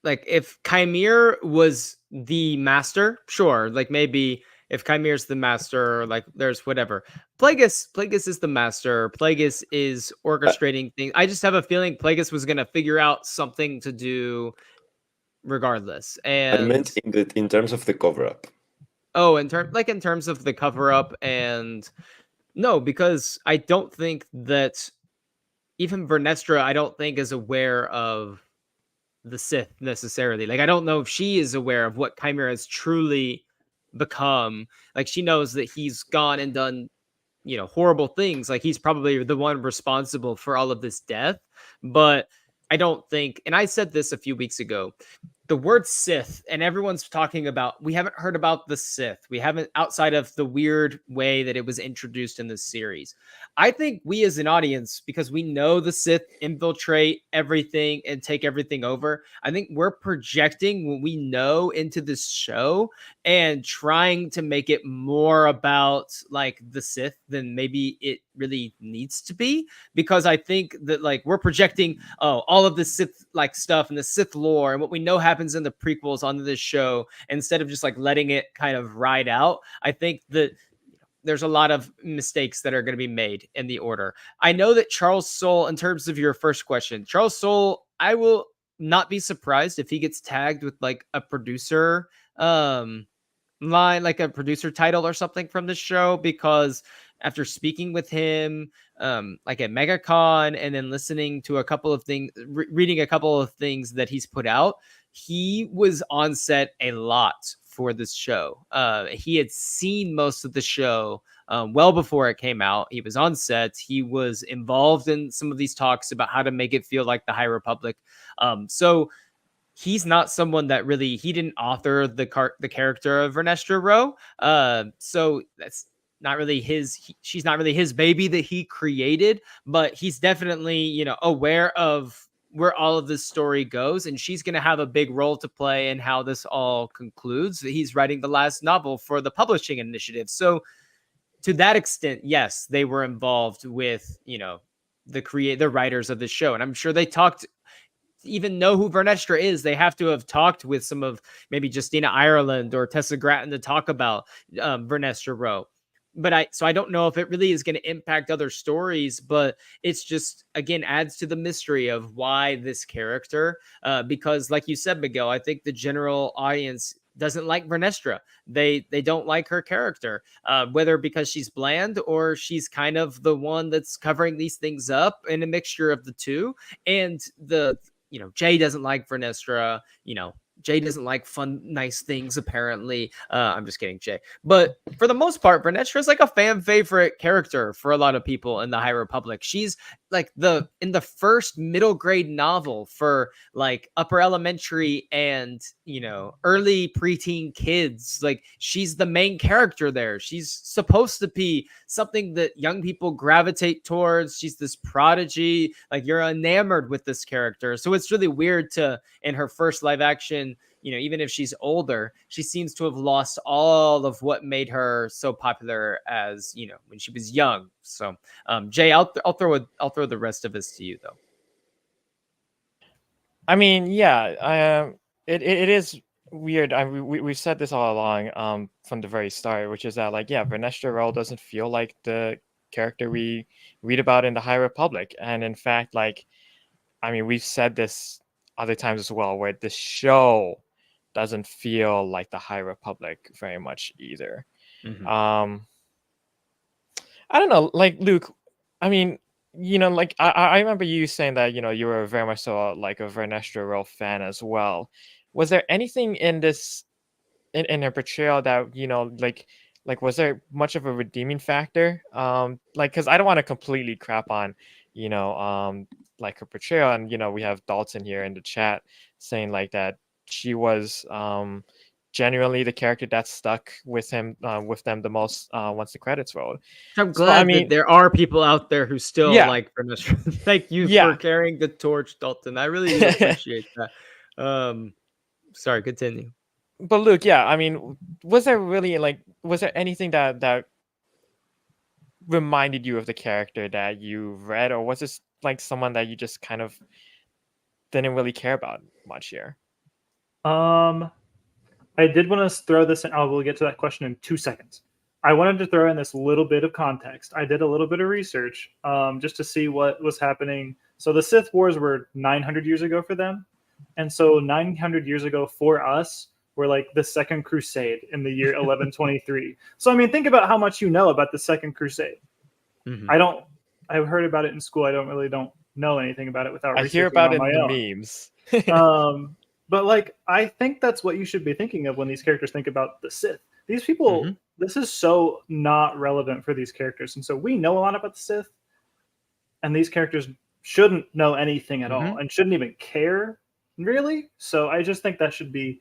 like if Chimere was the master, sure, like maybe if Chimere's the master, like there's whatever. Plagueis is the master. Plagueis is orchestrating things. I just have a feeling Plagueis was gonna figure out something to do regardless. I meant And in terms of the cover up. oh, in terms of the cover up, and no, because I don't think that even Vernestra, I don't think is aware of the Sith necessarily. Like I don't know if she is aware of what Chimera is truly become. Like, she knows that he's gone and done, horrible things. Like, he's probably the one responsible for all of this death. But I don't think, and I said this a few weeks ago, the word Sith, and everyone's talking about, we haven't heard about the Sith. We haven't, outside of the weird way that it was introduced in this series. I think we as an audience, because we know the Sith infiltrate everything and take everything over, I think we're projecting what we know into this show and trying to make it more about like the Sith than maybe it really needs to be. Because I think that like we're projecting, all of the Sith like stuff and the Sith lore and what we know happens in the prequels onto this show, instead of just like letting it kind of ride out. I think that there's a lot of mistakes that are going to be made in the order. I know that Charles Soule, in terms of your first question, Charles Soule, I will not be surprised if he gets tagged with like a producer line, like a producer title or something from this show, because after speaking with him like at MegaCon and then listening to a couple of things, reading a couple of things that he's put out, he was on set a lot for this show. He had seen most of the show well before it came out. He was on set. He was involved in some of these talks about how to make it feel like the High Republic. So he's not someone that really, he didn't author the character of Vernestra Rowe. So that's not really she's not really his baby that he created, but he's definitely, aware of where all of this story goes, and she's going to have a big role to play in how this all concludes. He's writing the last novel for the publishing initiative. So to that extent, yes, they were involved with, the writers of the show. And I'm sure they talked, even know who Vernestra is, they have to have talked with some of maybe Justina Ireland or Tessa Gratton to talk about Vernestra Rowe. But I don't know if it really is going to impact other stories, but it's just, again, adds to the mystery of why this character, because like you said, Miguel, I think the general audience doesn't like Vernestra. They don't like her character, whether because she's bland or she's kind of the one that's covering these things up, in a mixture of the two. And Jay doesn't like Vernestra, Jay doesn't like fun, nice things, apparently. I'm just kidding, Jay. But for the most part, Vernestra is like a fan favorite character for a lot of people in the High Republic. She's like in the first middle grade novel for like upper elementary and, early preteen kids. Like, she's the main character there. She's supposed to be something that young people gravitate towards. She's this prodigy. Like, you're enamored with this character. So it's really weird to, in her first live action, even if she's older, she seems to have lost all of what made her so popular as, when she was young. So, Jay, I'll throw the rest of this to you, though. I mean, yeah, it is weird. We've said this all along from the very start, which is that, like, yeah, Vernestra Rowe doesn't feel like the character we read about in the High Republic. And in fact, like, I mean, we've said this other times as well, where the show doesn't feel like the High Republic very much either. Mm-hmm. I don't know, like, Luke, I mean, like, I remember you saying that, you were very much so like a Vernestra Rowe fan as well. Was there anything in this, in her portrayal that, like was there much of a redeeming factor? Like, because I don't want to completely crap on, like, her portrayal. And, we have Dalton here in the chat saying like that she was genuinely the character that stuck with him, with them the most once the credits rolled. I'm glad that there are people out there who still like Vernestra. Thank you for carrying the torch, Dalton. I really do appreciate that. Sorry, continue. But Luke, yeah, I mean, was there anything that reminded you of the character that you read, or was this like someone that you just kind of didn't really care about much here? I did want to throw this in. I will get to that question in 2 seconds. I wanted to throw in this little bit of context. I did a little bit of research just to see what was happening. So the Sith Wars were 900 years ago for them. And so 900 years ago for us were like the Second Crusade in the year 1123. So, I mean, think about how much you know about the Second Crusade. Mm-hmm. I've heard about it in school. I don't know anything about it without researching. I hear about it in the memes. But like, I think that's what you should be thinking of when these characters think about the Sith. These people, Mhm. this is so not relevant for these characters, and so we know a lot about the Sith, and these characters shouldn't know anything at all, and shouldn't even care really. So I just think that should be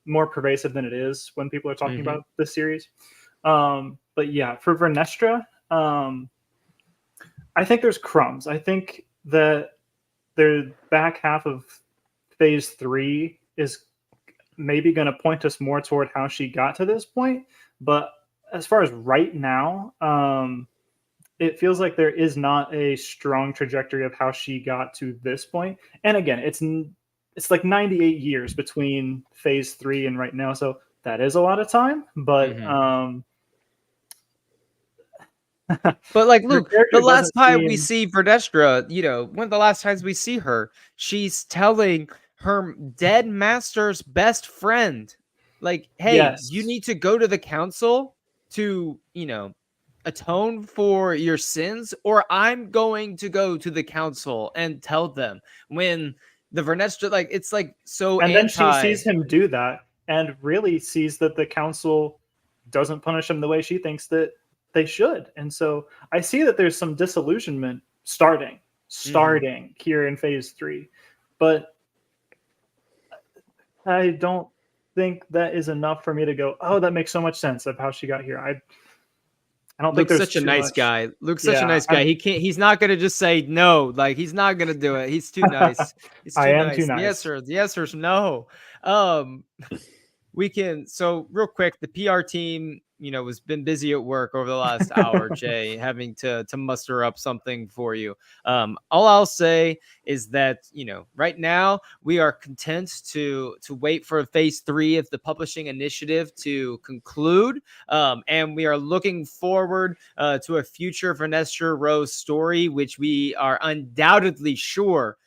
more pervasive than it is when people are talking about this series. But yeah, for Vernestra, I think there's crumbs. I think that the back half of phase 3 is maybe going to point us more toward how she got to this point. But as far as right now, it feels like there is not a strong trajectory of how she got to this point. And again, it's like 98 years between phase 3 and right now, so that is a lot of time. But But like her Luke, character the last doesn't time we seem- see Verdestra, one of the last times we see her, she's telling her dead master's best friend, like, hey, Yes. you need to go to the council to, atone for your sins, or I'm going to go to the council and tell them. When the Vernestra, like, it's like so and then she anti. sees him do that and really sees that the council doesn't punish him the way she thinks that they should. And so I see that there's some disillusionment starting here in phase 3. But I don't think that is enough for me to go, oh, that makes so much sense of how she got here. I don't think Luke's there's such a too nice much. guy. Luke's such a Yeah, nice guy. He's not gonna just say no. Like, he's not gonna do it. He's too nice. He's too I am nice. too The nice. answer's no. We can, so real quick, the PR team, has been busy at work over the last hour, Jay, having to muster up something for you. All I'll say is that, right now we are content to wait for phase 3 of the publishing initiative to conclude. And we are looking forward to a future Vernestra Rose story, which we are undoubtedly sure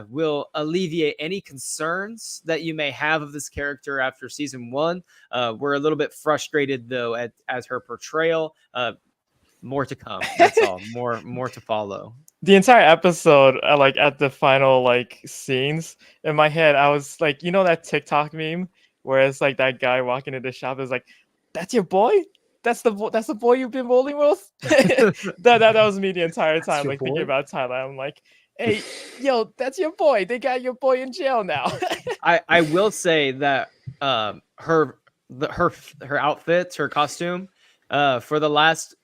will alleviate any concerns that you may have of this character after season 1. We're a little bit frustrated though at her portrayal. More to come. That's all. More to follow. The entire episode, like at the final like scenes, in my head, I was like, that TikTok meme where it's like that guy walking into the shop is like, "That's your boy? That's the boy you've been rolling with." that was me the entire time, like thinking about Tyler. I'm like, hey, yo, that's your boy. They got your boy in jail now. I will say that her outfits, her costume, for the last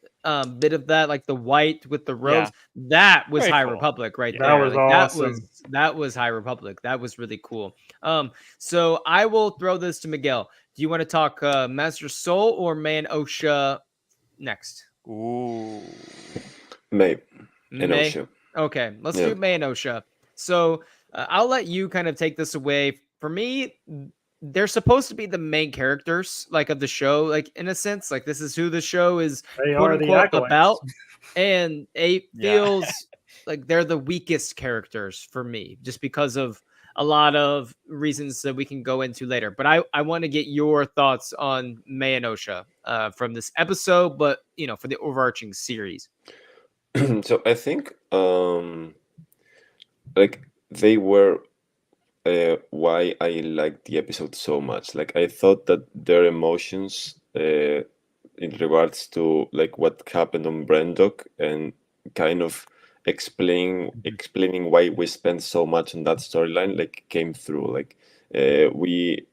bit of that, like the white with the robes, that was Very High cool. Republic right That there. was Like, awesome. that was High Republic. That was really cool. So I will throw this to Miguel. Do you want to talk Master Soul or Man Osha next? Ooh. May and May? Osha. Okay, let's Yeah. do May and Osha. So I'll let you kind of take this away. For me, they're supposed to be the main characters, like, of the show, like, in a sense. Like, this is who the show is, They quote are the unquote, Acolytes. about. And it Yeah. feels like they're the weakest characters for me, just because of a lot of reasons that we can go into later. But I want to get your thoughts on May and Osha from this episode, but for the overarching series. So I think like they were why I liked the episode so much. Like, I thought that their emotions in regards to like what happened on Brendok, and kind of explaining why we spent so much on that storyline, like, came through. Like, we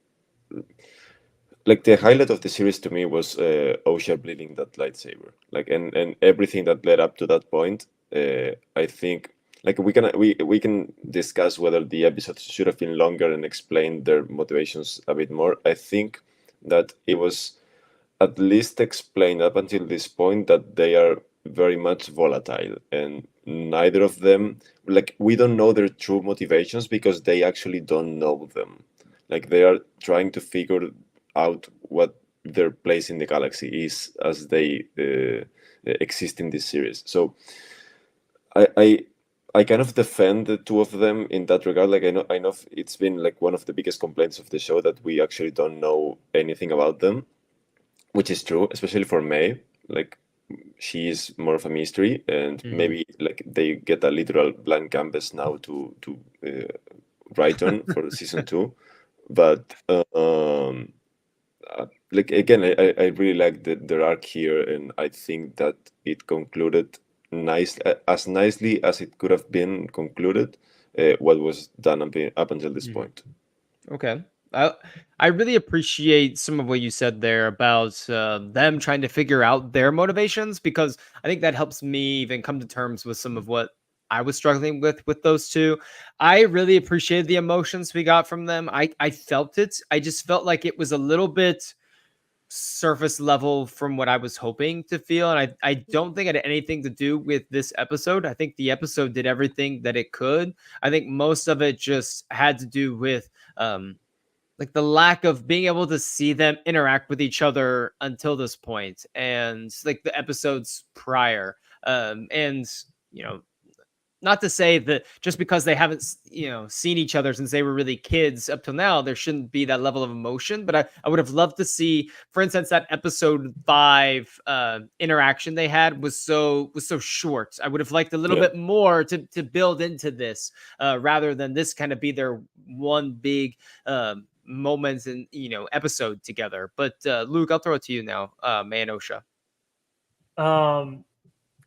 like the highlight of the series to me was Osha bleeding that lightsaber, like, and everything that led up to that point. I think, like, we can discuss whether the episodes should have been longer and explain their motivations a bit more. I think that it was at least explained up until this point that they are very much volatile, and neither of them, like, we don't know their true motivations because they actually don't know them. Like, they are trying to figure out what their place in the galaxy is as they exist in this series. So I kind of defend the two of them in that regard. Like, I know it's been like one of the biggest complaints of the show that we actually don't know anything about them, which is true, especially for May. Like, she is more of a mystery, and maybe like they get a literal blank canvas now to write on for season 2. But like again, I really like the arc here, and I think that it concluded as nicely as it could have been concluded. What was done up until this Mhm. point. Okay. I I really appreciate some of what you said there about them trying to figure out their motivations, because I think that helps me even come to terms with some of what I was struggling with those two. I really appreciated the emotions we got from them. I felt it. I just felt like it was a little bit surface level from what I was hoping to feel. And I don't think it had anything to do with this episode. I think the episode did everything that it could. I think most of it just had to do with like the lack of being able to see them interact with each other until this point, and like the episodes prior. And you know, not to say that just because they haven't seen each other since they were really kids up till now, there shouldn't be that level of emotion. But I would have loved to see, for instance, that episode 5 interaction they had was so short. I would have liked a little Yeah. bit more to build into this, rather than this kind of be their one big moments and episode together. But Luke, I'll throw it to you now, man. Osha. Um,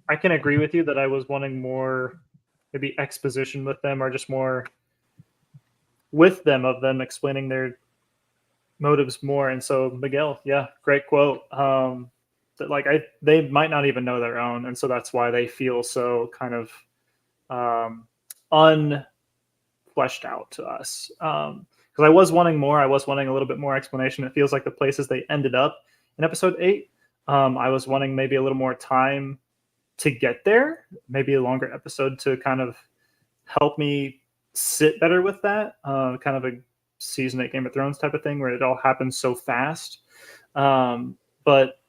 I can agree with you that I was wanting more, maybe exposition with them, or just more with them, of them explaining their motives more. And so Miguel, yeah, great quote. That like they might not even know their own, and so that's why they feel so kind of unfleshed out to us. Because I was wanting more. I was wanting a little bit more explanation. It feels like the places they ended up in episode 8. I was wanting maybe a little more time to get there, maybe a longer episode to kind of help me sit better with that. Kind of a season 8 Game of Thrones type of thing where it all happens so fast. But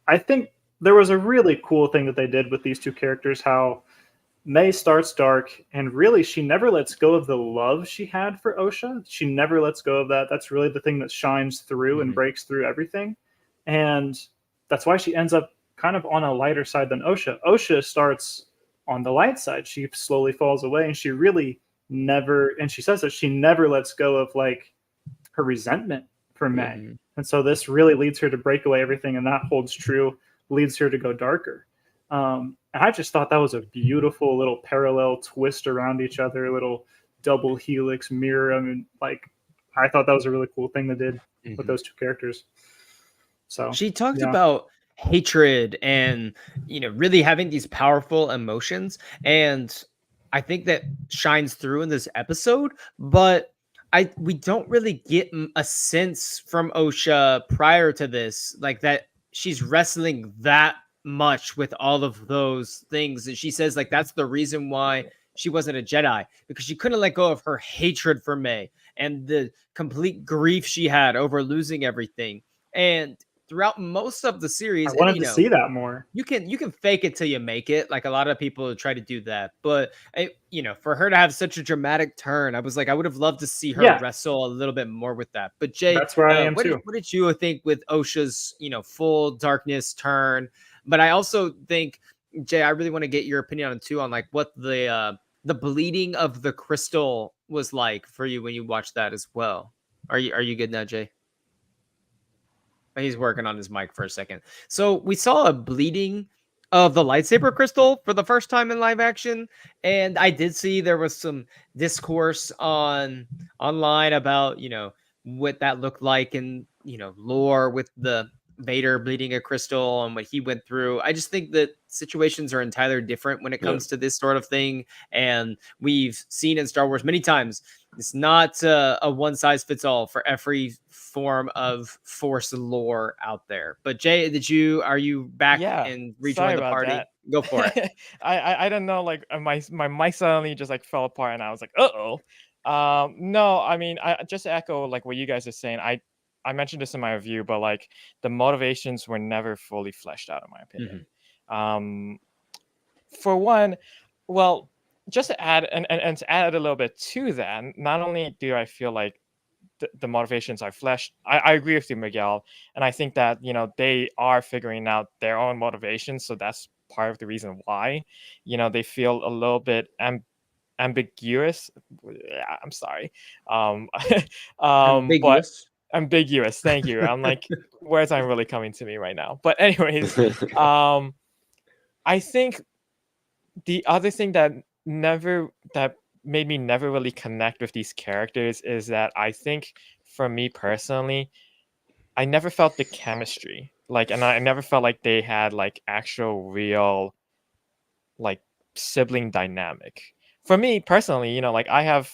I think there was a really cool thing that they did with these two characters, how May starts dark, and really she never lets go of the love she had for Osha. She never lets go of that. That's really the thing that shines through and breaks through everything. And that's why she ends up kind of on a lighter side than Osha. Osha starts on the light side. She slowly falls away, and she really never, and she says that she never lets go of like her resentment for May. Mhm. And so this really leads her to break away everything, and that holds true, leads her to go darker. And I just thought that was a beautiful little parallel twist around each other, little double helix mirror. I mean, like, I thought that was a really cool thing they did with those two characters. So She talked yeah. about hatred and really having these powerful emotions, and I think that shines through in this episode. But we don't really get a sense from Osha prior to this, like that she's wrestling that much with all of those things. And she says like that's the reason why she wasn't a Jedi, because she couldn't let go of her hatred for May and the complete grief she had over losing everything. And throughout most of the I series, and wanted to see that more. you can fake it till you make it, like a lot of people try to do that. But for her to have such a dramatic turn, I was like, I would have loved to see her Yeah, wrestle a little bit more with that. But Jay, that's where I am what did too. you think with Osha's full darkness turn? But I also think, Jay, I really want to get your opinion on too, on like what the bleeding of the crystal was like for you when you watched that as well. Are you good now, Jay? He's working on his mic for a second. So we saw a bleeding of the lightsaber crystal for the first time in live action, and I did see there was some discourse online about what that looked like, and lore with the Vader bleeding a crystal and what he went through. I just think that situations are entirely different when it Yeah. comes to this sort of thing, and we've seen in Star Wars many times it's not a one size fits all for every form of Force lore out there. But Jay, are you back Yeah, and sorry rejoin the about party? that. Go for it. I don't know, like my mic suddenly just like fell apart, and I was like, uh-oh. No, I mean, I just echo like what you guys are saying. I mentioned this in my review, but like the motivations were never fully fleshed out, in my opinion. Um, for one, well, just to add and to add a little bit to that, not only do I feel like the motivations are fleshed, I agree with you, Miguel, and I think that they are figuring out their own motivations, so that's part of the reason why they feel a little bit ambiguous. Yeah, I'm sorry. But Ambiguous. ambiguous. Thank you. I'm like, words aren't really coming to me right now. But anyways, I think the other thing that made me never really connect with these characters is that I think for me personally, I never felt the chemistry. Like, and I never felt like they had like actual real like sibling dynamic. For me personally, like I have,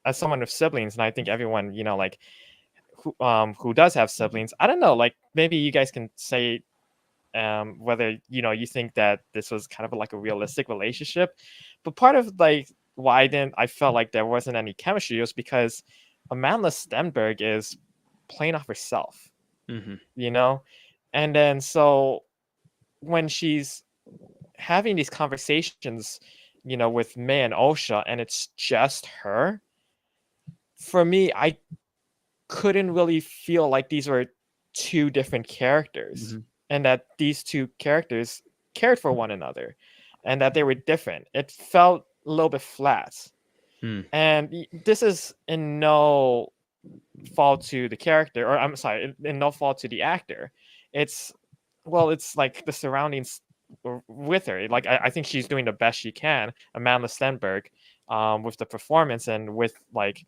as someone with siblings, and I think everyone, like who does have siblings, I don't know, like maybe you guys can say whether you think that this was kind of like a realistic relationship. But part of like why I felt like there wasn't any chemistry was because Amanda Stenberg is playing off herself, and then so when she's having these conversations with May and Osha, and it's just her, for me, I couldn't really feel like these were two different characters, and that these two characters cared for one another, and that they were different. It felt a little bit flat. And this is in no fault to the character, or I'm sorry, in no fault to the actor. It's like the surroundings with her. Like I think she's doing the best she can, Amanda Stenberg, with the performance and with like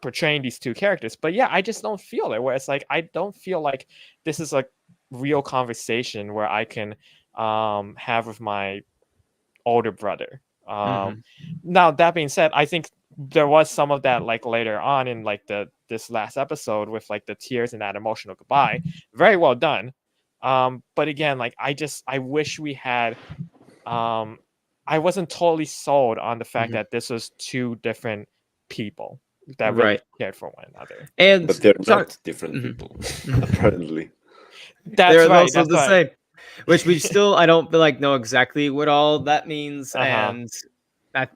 portraying these two characters. But yeah, I just don't feel it. Where it's like I don't feel like this is a real conversation where I can have with my older brother. Now that being said, I think there was some of that like later on in like this last episode with like the tears and that emotional goodbye. Very well done. But again, like I wish we had I wasn't totally sold on the fact that this was two different people that really cared for one another. And but they're not different people, apparently. They're also the same. Which we still, I don't feel like know exactly what all that means, and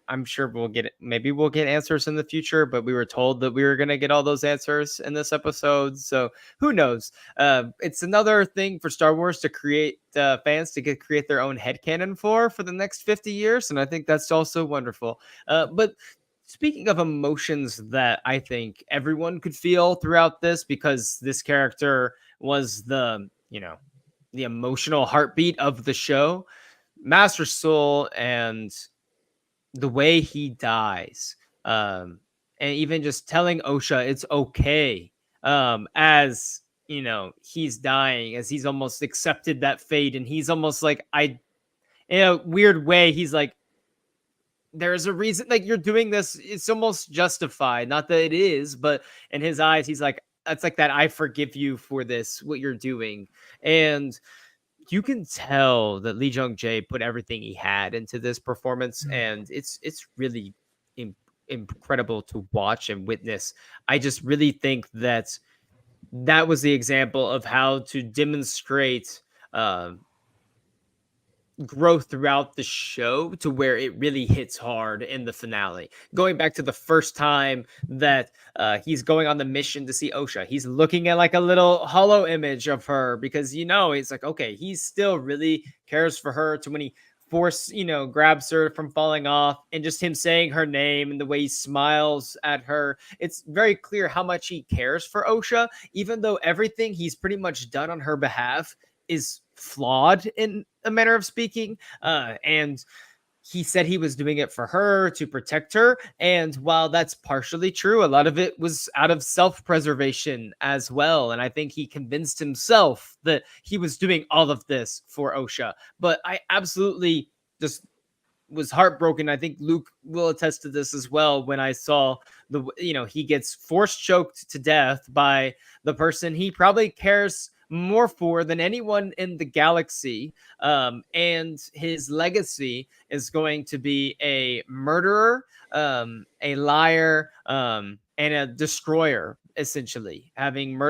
I'm sure maybe we'll get answers in the future, but we were told that we were going to get all those answers in this episode, so who knows? It's another thing for Star Wars to create fans to create their own headcanon for the next 50 years, and I think that's also wonderful. But speaking of emotions that I think everyone could feel throughout this, because this character was the emotional heartbeat of the show, Master Soul, and the way he dies, and even just telling Osha it's okay, as he's dying, as he's almost accepted that fate, and he's almost like, in a weird way, he's like, there's a reason, like, you're doing this, it's almost justified, not that it is, but in his eyes, he's like, that's like that, I forgive you for this, what you're doing. And you can tell that Lee Jung-jae put everything he had into this performance, and it's really incredible to watch and witness. I just really think that was the example of how to demonstrate growth throughout the show to where it really hits hard in the finale. Going back to the first time that he's going on the mission to see Osha, he's looking at like a little hollow image of her, because it's like, okay, he still really cares for her, to when he grabs her from falling off, and just him saying her name and the way he smiles at her, it's very clear how much he cares for Osha, even though everything he's pretty much done on her behalf is flawed in a manner of speaking. And he said he was doing it for her, to protect her. And while that's partially true, a lot of it was out of self-preservation as well. And I think he convinced himself that he was doing all of this for Osha. But I absolutely just was heartbroken. I think Luke will attest to this as well. When I saw he gets force choked to death by the person he probably cares more for than anyone in the galaxy, and his legacy is going to be a murderer, a liar, and a destroyer, essentially.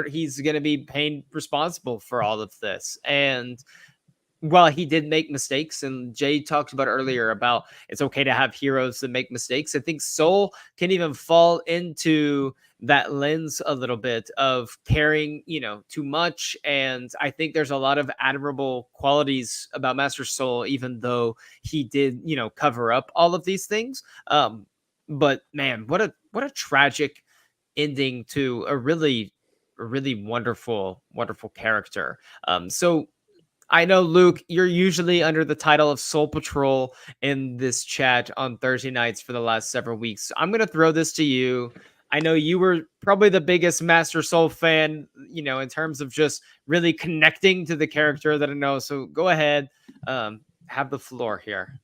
He's going to be responsible for all of this. And while he did make mistakes, and Jay talked about earlier about it's okay to have heroes that make mistakes, I think Soul can even fall into that lens a little bit of caring, too much. And I think there's a lot of admirable qualities about Master Soul, even though he did, cover up all of these things. But man, what a tragic ending to a really wonderful, wonderful character. So I know, Luke, you're usually under the title of Soul Patrol in this chat on Thursday nights for the last several weeks. So I'm going to throw this to you. I know you were probably the biggest Master Soul fan, in terms of just really connecting to the character that I know. So go ahead, have the floor here.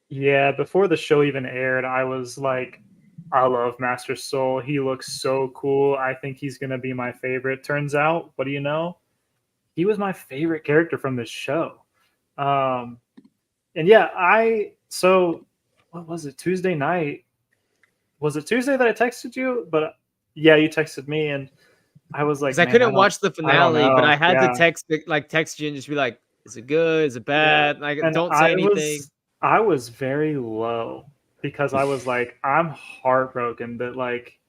Yeah, before the show even aired, I was like, I love Master Soul. He looks so cool. I think he's going to be my favorite. Turns out, what do you know? He was my favorite character from this show. And yeah, so what was it? Tuesday night. Was it Tuesday that I texted you? But yeah, you texted me and I was like, Because I man, couldn't watch the I don't finale, but know. I had to Yeah. text you and just be like, is it good? Is it Yeah. bad? Like, And don't say anything. I was very low because I was like, I'm heartbroken that like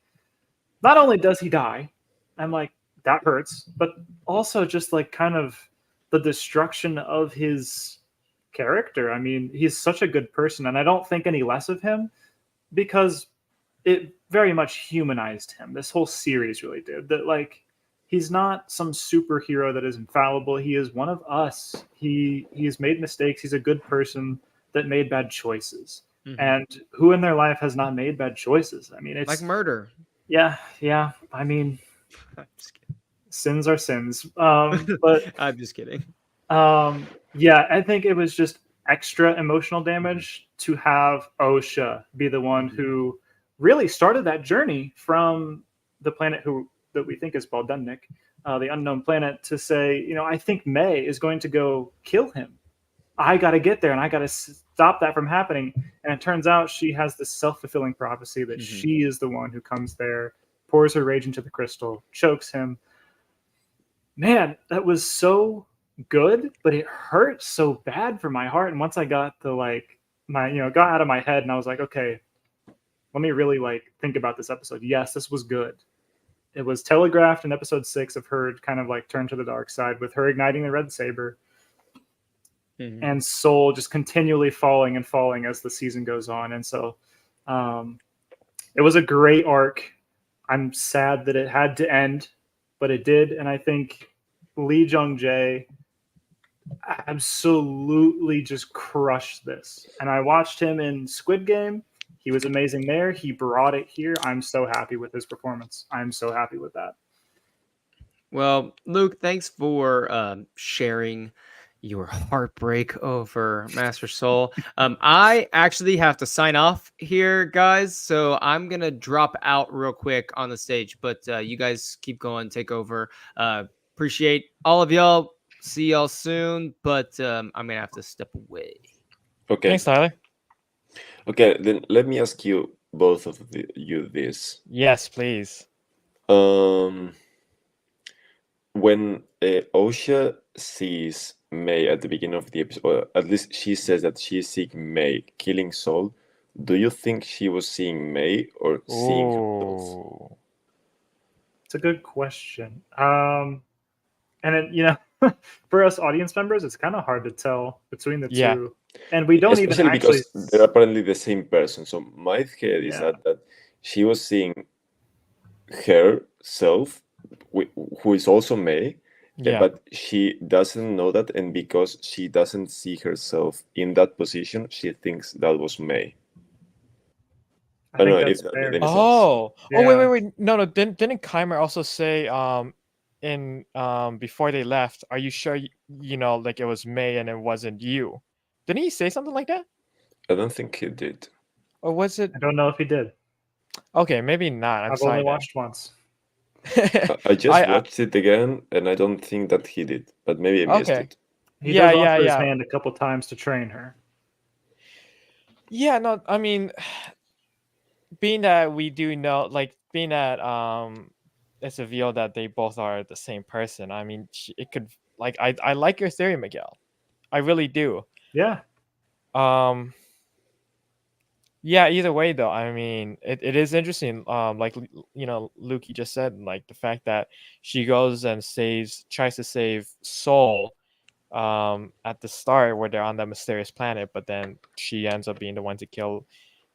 not only does he die, I'm like, that hurts, but also just like kind of the destruction of his character. I mean, he's such a good person, and I don't think any less of him because it very much humanized him. This whole series really did. That like he's not some superhero that is infallible. He is one of us. He's made mistakes. He's a good person that made bad choices. Mhm. And who in their life has not made bad choices? I mean, it's Like murder. yeah. I mean, I'm just kidding. sins are sins. But I'm just kidding. yeah, I think it was just extra emotional damage to have OSHA be the one who really started that journey from the planet that we think is Baldunnik, the unknown planet, to say, I think May is going to go kill him. I got to get there and I got to stop that from happening. And it turns out she has this self-fulfilling prophecy that she is the one who comes there, pours her rage into the crystal, chokes him. Man, that was so good, but it hurt so bad for my heart. And once I got the got out of my head and I was like, okay, let me really think about this episode. Yes, this was good. It was telegraphed in episode 6 of her kind of turn to the dark side with her igniting the red saber. And Soul just continually falling and falling as the season goes on. And so it was a great arc. I'm sad that it had to end, but it did. And I think Lee Jung-jae absolutely just crushed this. And I watched him in Squid Game. He was amazing there. He brought it here. I'm so happy with his performance. I'm so happy with that. Well, Luke, thanks for sharing your heartbreak over Master Soul. I actually have to sign off here, guys. So I'm going to drop out real quick on the stage, but you guys keep going, take over. Appreciate all of y'all. See y'all soon, but I'm going to have to step away. Okay. Thanks, Tyler. Okay, then let me ask you both of you this. Yes, please. When Osha sees May at the beginning of the episode, or at least she says that she's seeing May killing Soul, do you think she was seeing May or seeing herself? It's a good question. And it, for us audience members, it's kind of hard to tell between the two. And we don't Especially even actually because they're apparently the same person. So my head is that she was seeing herself, who is also May, but she doesn't know that, and because she doesn't see herself in that position, she thinks that was May. I don't know if that made any sense. Wait. No. Didn't Keimer also say in before they left, are you sure it was May and it wasn't you? Didn't he say something like that? I don't think he did. Or was it? I don't know if he did. Okay, maybe not. I've only watched once. I just watched it again, and I don't think that he did, but maybe I missed it. He does offer his hand a couple times to train her. Yeah, no, I mean, being that we do know, being that it's revealed that they both are the same person. I mean, it could I like your theory, Miguel. I really do. Yeah. Yeah, either way though, I mean, it is interesting. Like Luke, you just said, like the fact that she goes and tries to save Soul at the start where they're on that mysterious planet, but then she ends up being the one to kill.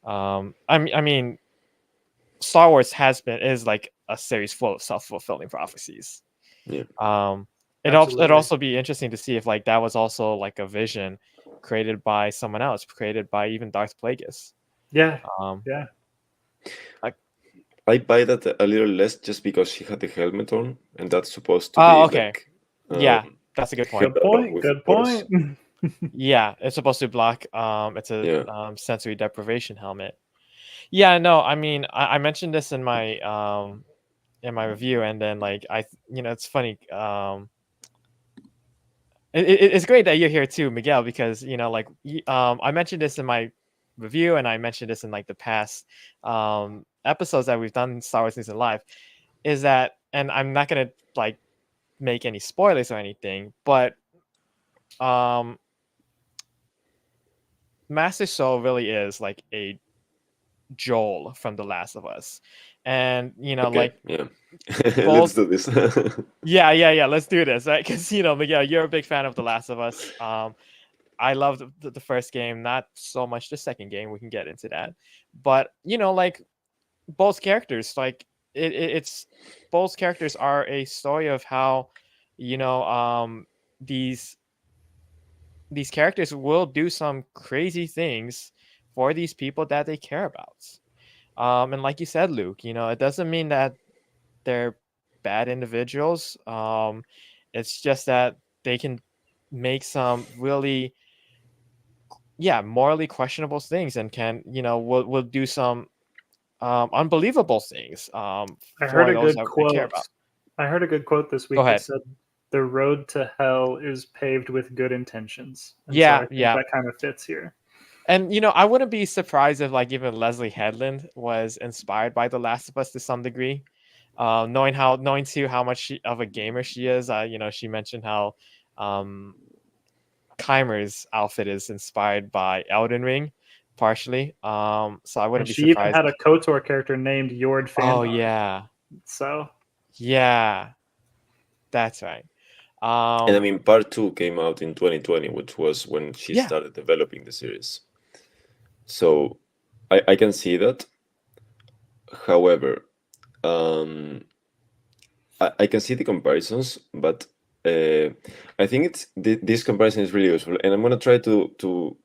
I mean, Star Wars is like a series full of self-fulfilling prophecies. Yeah. It'd Absolutely. also be interesting to see if like that was also like a vision created by someone else, created by even Darth Plagueis. Yeah. Um, Yeah. I buy that a little less just because she had the helmet on, and that's supposed to oh, be okay. like Yeah, that's a good point. Good along point. with Good Force. point. Yeah, it's supposed to block. It's a Yeah. sensory deprivation helmet. Yeah, no, I mean, I mentioned this in my review, and then like it's funny. It's great that you're here too, Miguel, because like I mentioned this in my review, and I mentioned this in like the past episodes that we've done Star Wars News in Live. Is that, and I'm not gonna like make any spoilers or anything, but um Master Soul really is like a Joel from The Last of Us. And Okay. like Yeah. both. Let's do this. Yeah, let's do this, right? Because Miguel, you're a big fan of The Last of Us. I loved the first game, not so much the second game. We can get into that, but like both characters, like it's both characters are a story of how these characters will do some crazy things for these people that they care about. And like you said, Luke, it doesn't mean that they're bad individuals. It's just that they can make some really, morally questionable things, and can will do some unbelievable things I for heard a those good that they care quote. about. I heard a good quote this Go week that ahead. said, "The road to hell is paved with good intentions," and so I Yeah, think yeah. that kind of fits here. And I wouldn't be surprised if like even Leslie Headland was inspired by The Last of Us to some degree. Knowing too how much of a gamer she is. She mentioned how Keimer's outfit is inspired by Elden Ring, partially. So I wouldn't And be she even surprised. had a KOTOR character named Yord Oh Fandar. yeah, So yeah, that's right. And I mean, part 2 came out in 2020, which was when she Yeah. started developing the series. So I can see that. However, I can see the comparisons, but I think this comparison is really useful, and I'm gonna try to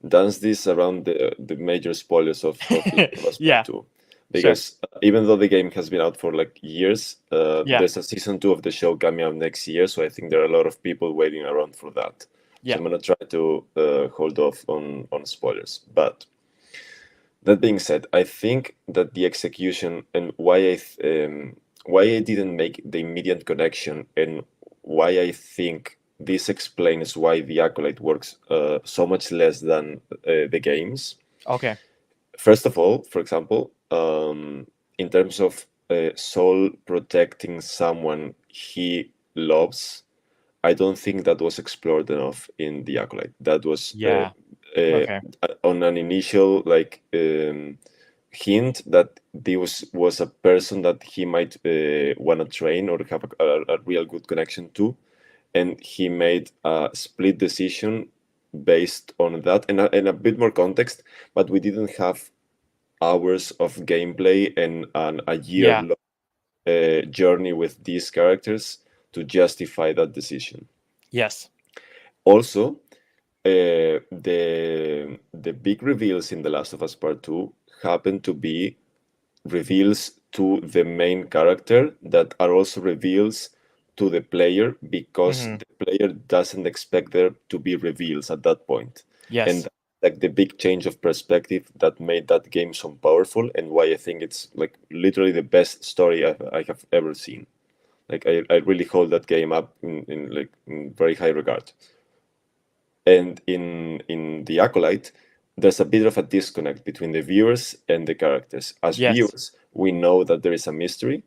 dance this around the major spoilers of Last of Us Yeah. Part 2, because even though the game has been out for like years, there's a season 2 of the show coming out next year, so I think there are a lot of people waiting around for that. Yeah. So I'm gonna try to hold off on spoilers, but. That being said, I think that the execution and why I didn't make the immediate connection, and why I think this explains why the Acolyte works so much less than the games. Okay. First of all, for example, in terms of Soul protecting someone he loves, I don't think that was explored enough in the Acolyte. That was Okay. on an initial hint that this was a person that he might want to train or have a real good connection to, and he made a split decision based on that, and a bit more context, but we didn't have hours of gameplay and a year-long journey with these characters to justify that decision. Yes. Also, the big reveals in The Last of Us Part 2 happen to be reveals to the main character that are also reveals to the player, because the player doesn't expect there to be reveals at that point. Yes. And like the big change of perspective that made that game so powerful, and why I think it's like literally the best story I have ever seen. Like I really hold that game up in very high regard. And in the Acolyte, there's a bit of a disconnect between the viewers and the characters. As Yes. viewers, we know that there is a mystery,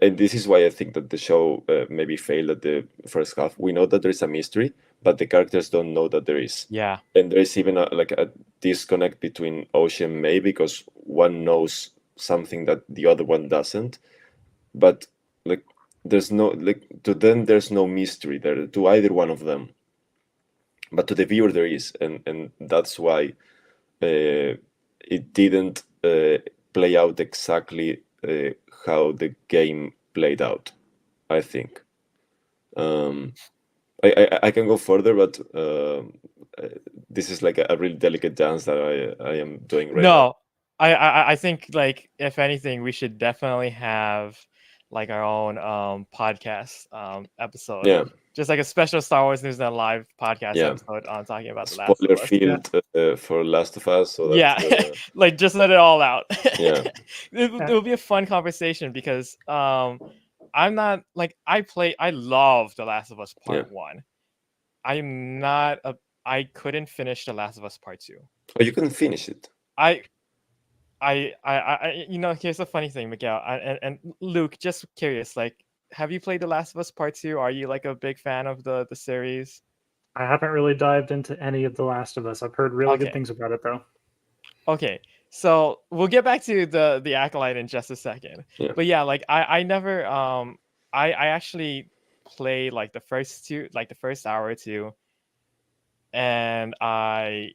and this is why I think that the show maybe failed at the first half. We know that there is a mystery, but the characters don't know that there is. Yeah. And there is even like a disconnect between Ocean and May, because one knows something that the other one doesn't. But like there's no, like, to them there's no mystery there to either one of them. But to the viewer there is, and that's why it didn't play out exactly how the game played out, I think. I can go further, but this is like a really delicate dance that I am doing right now. No, I think like if anything, we should definitely have like our own podcast episode. Yeah, Just like a special Star Wars News Net Live podcast Yeah. episode on talking about The Last spoiler of Us. field for Last of Us. So Yeah, that, like just let it all out. Yeah. It'll be a fun conversation because I'm not like I love The Last of Us Part 1. I couldn't finish The Last of Us Part 2. oh, you couldn't finish it. I here's the funny thing, Miguel and Luke. Just curious, like, have you played The Last of Us Part 2? Are you like a big fan of the series? I haven't really dived into any of The Last of Us. I've heard really good Okay. things about it, though. Okay, so we'll get back to the Acolyte in just a second. Yeah. But yeah, like I never I actually played like the first hour or two, and I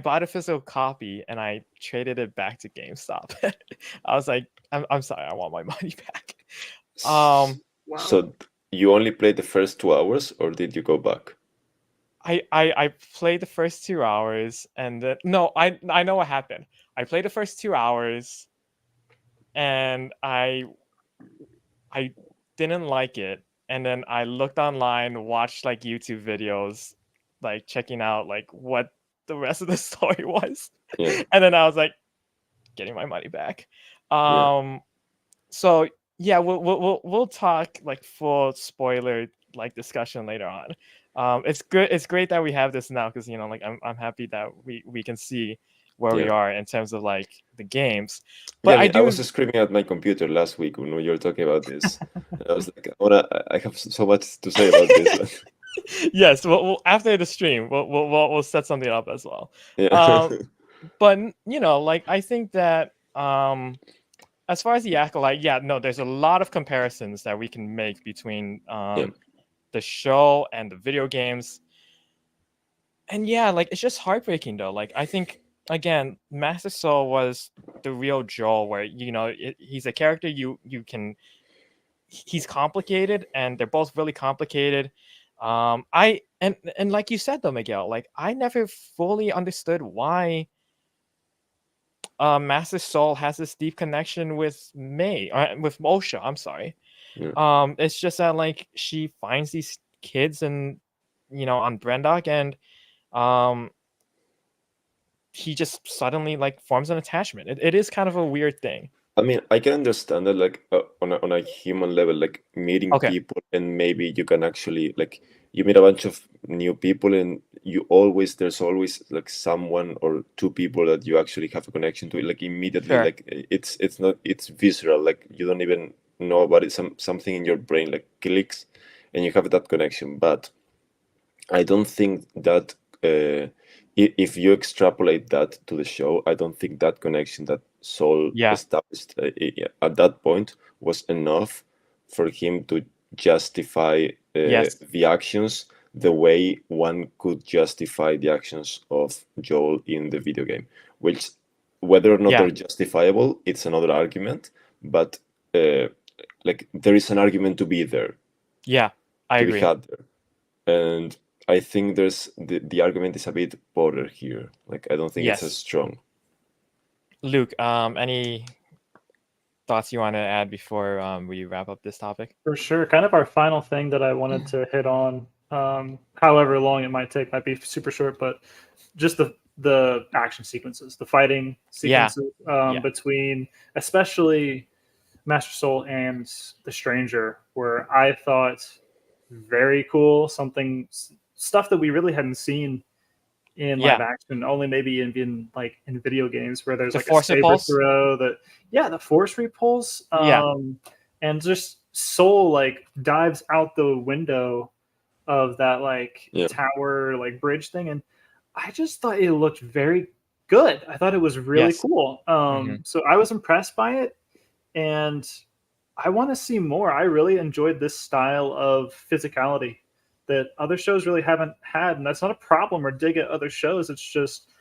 bought a physical copy and I traded it back to GameStop. I was like, I'm sorry, I want my money back. Wow. So you only played the first 2 hours, or did you go back? I played the first 2 hours, and then no, I know what happened. I played the first 2 hours, and I didn't like it, and then I looked online, watched like YouTube videos, like checking out like what the rest of the story was, Yeah. and then I was like, getting my money back. So yeah, we'll talk like full spoiler like discussion later on. It's good. It's great that we have this now because like I'm happy that we can see where we Yeah. are in terms of like the games. Yeah, But I mean, I was screaming at my computer last week when you were talking about this. I was like, I have so much to say about this. Yes, we'll after the stream, we'll set something up as well. Yeah. But like I think that as far as the Acolyte, there's a lot of comparisons that we can make between the show and the video games. And yeah, like it's just heartbreaking though. Like I think again, Master Soul was the real Joel, where he's a character you can. He's complicated, and they're both really complicated. And like you said though, Miguel, like I never fully understood why Master Soul has this deep connection with with Moshe. I'm sorry. Yeah. It's just that like she finds these kids and on Brendok, and he just suddenly like forms an attachment. It is kind of a weird thing. I mean, I can understand that, like on a human level, like meeting Okay. people, and maybe you can actually like you meet a bunch of new people, and there's always like someone or two people that you actually have a connection to, like immediately. Sure. Like it's visceral. Like you don't even know about it. Something in your brain like clicks, and you have that connection. But I don't think that if you extrapolate that to the show, I don't think that connection that Saul established at that point was enough for him to justify the actions the way one could justify the actions of Joel in the video game. Which, whether or not they're justifiable, it's another argument. But like there is an argument to be there. Yeah, I agree. Be had there. And I think there's the argument is a bit border here. Like I don't think it's as strong. Luke, any thoughts you want to add before we wrap up this topic? For sure. Kind of our final thing that I wanted to hit on, however long it might take, might be super short, but just the action sequences, the fighting sequences between especially Master Soul and the Stranger, where I thought very cool, stuff that we really hadn't seen in Yeah. live action. Only maybe in like in video games where there's The like a force saber repulse? throw. The force repulse. Yeah. And just Soul like dives out the window of that like Yeah. tower like bridge thing, and I just thought it looked very good. I thought it was really Yes. cool. So I was impressed by it, and I want to see more. I really enjoyed this style of physicality that other shows really haven't had, and that's not a problem or dig at other shows. It's just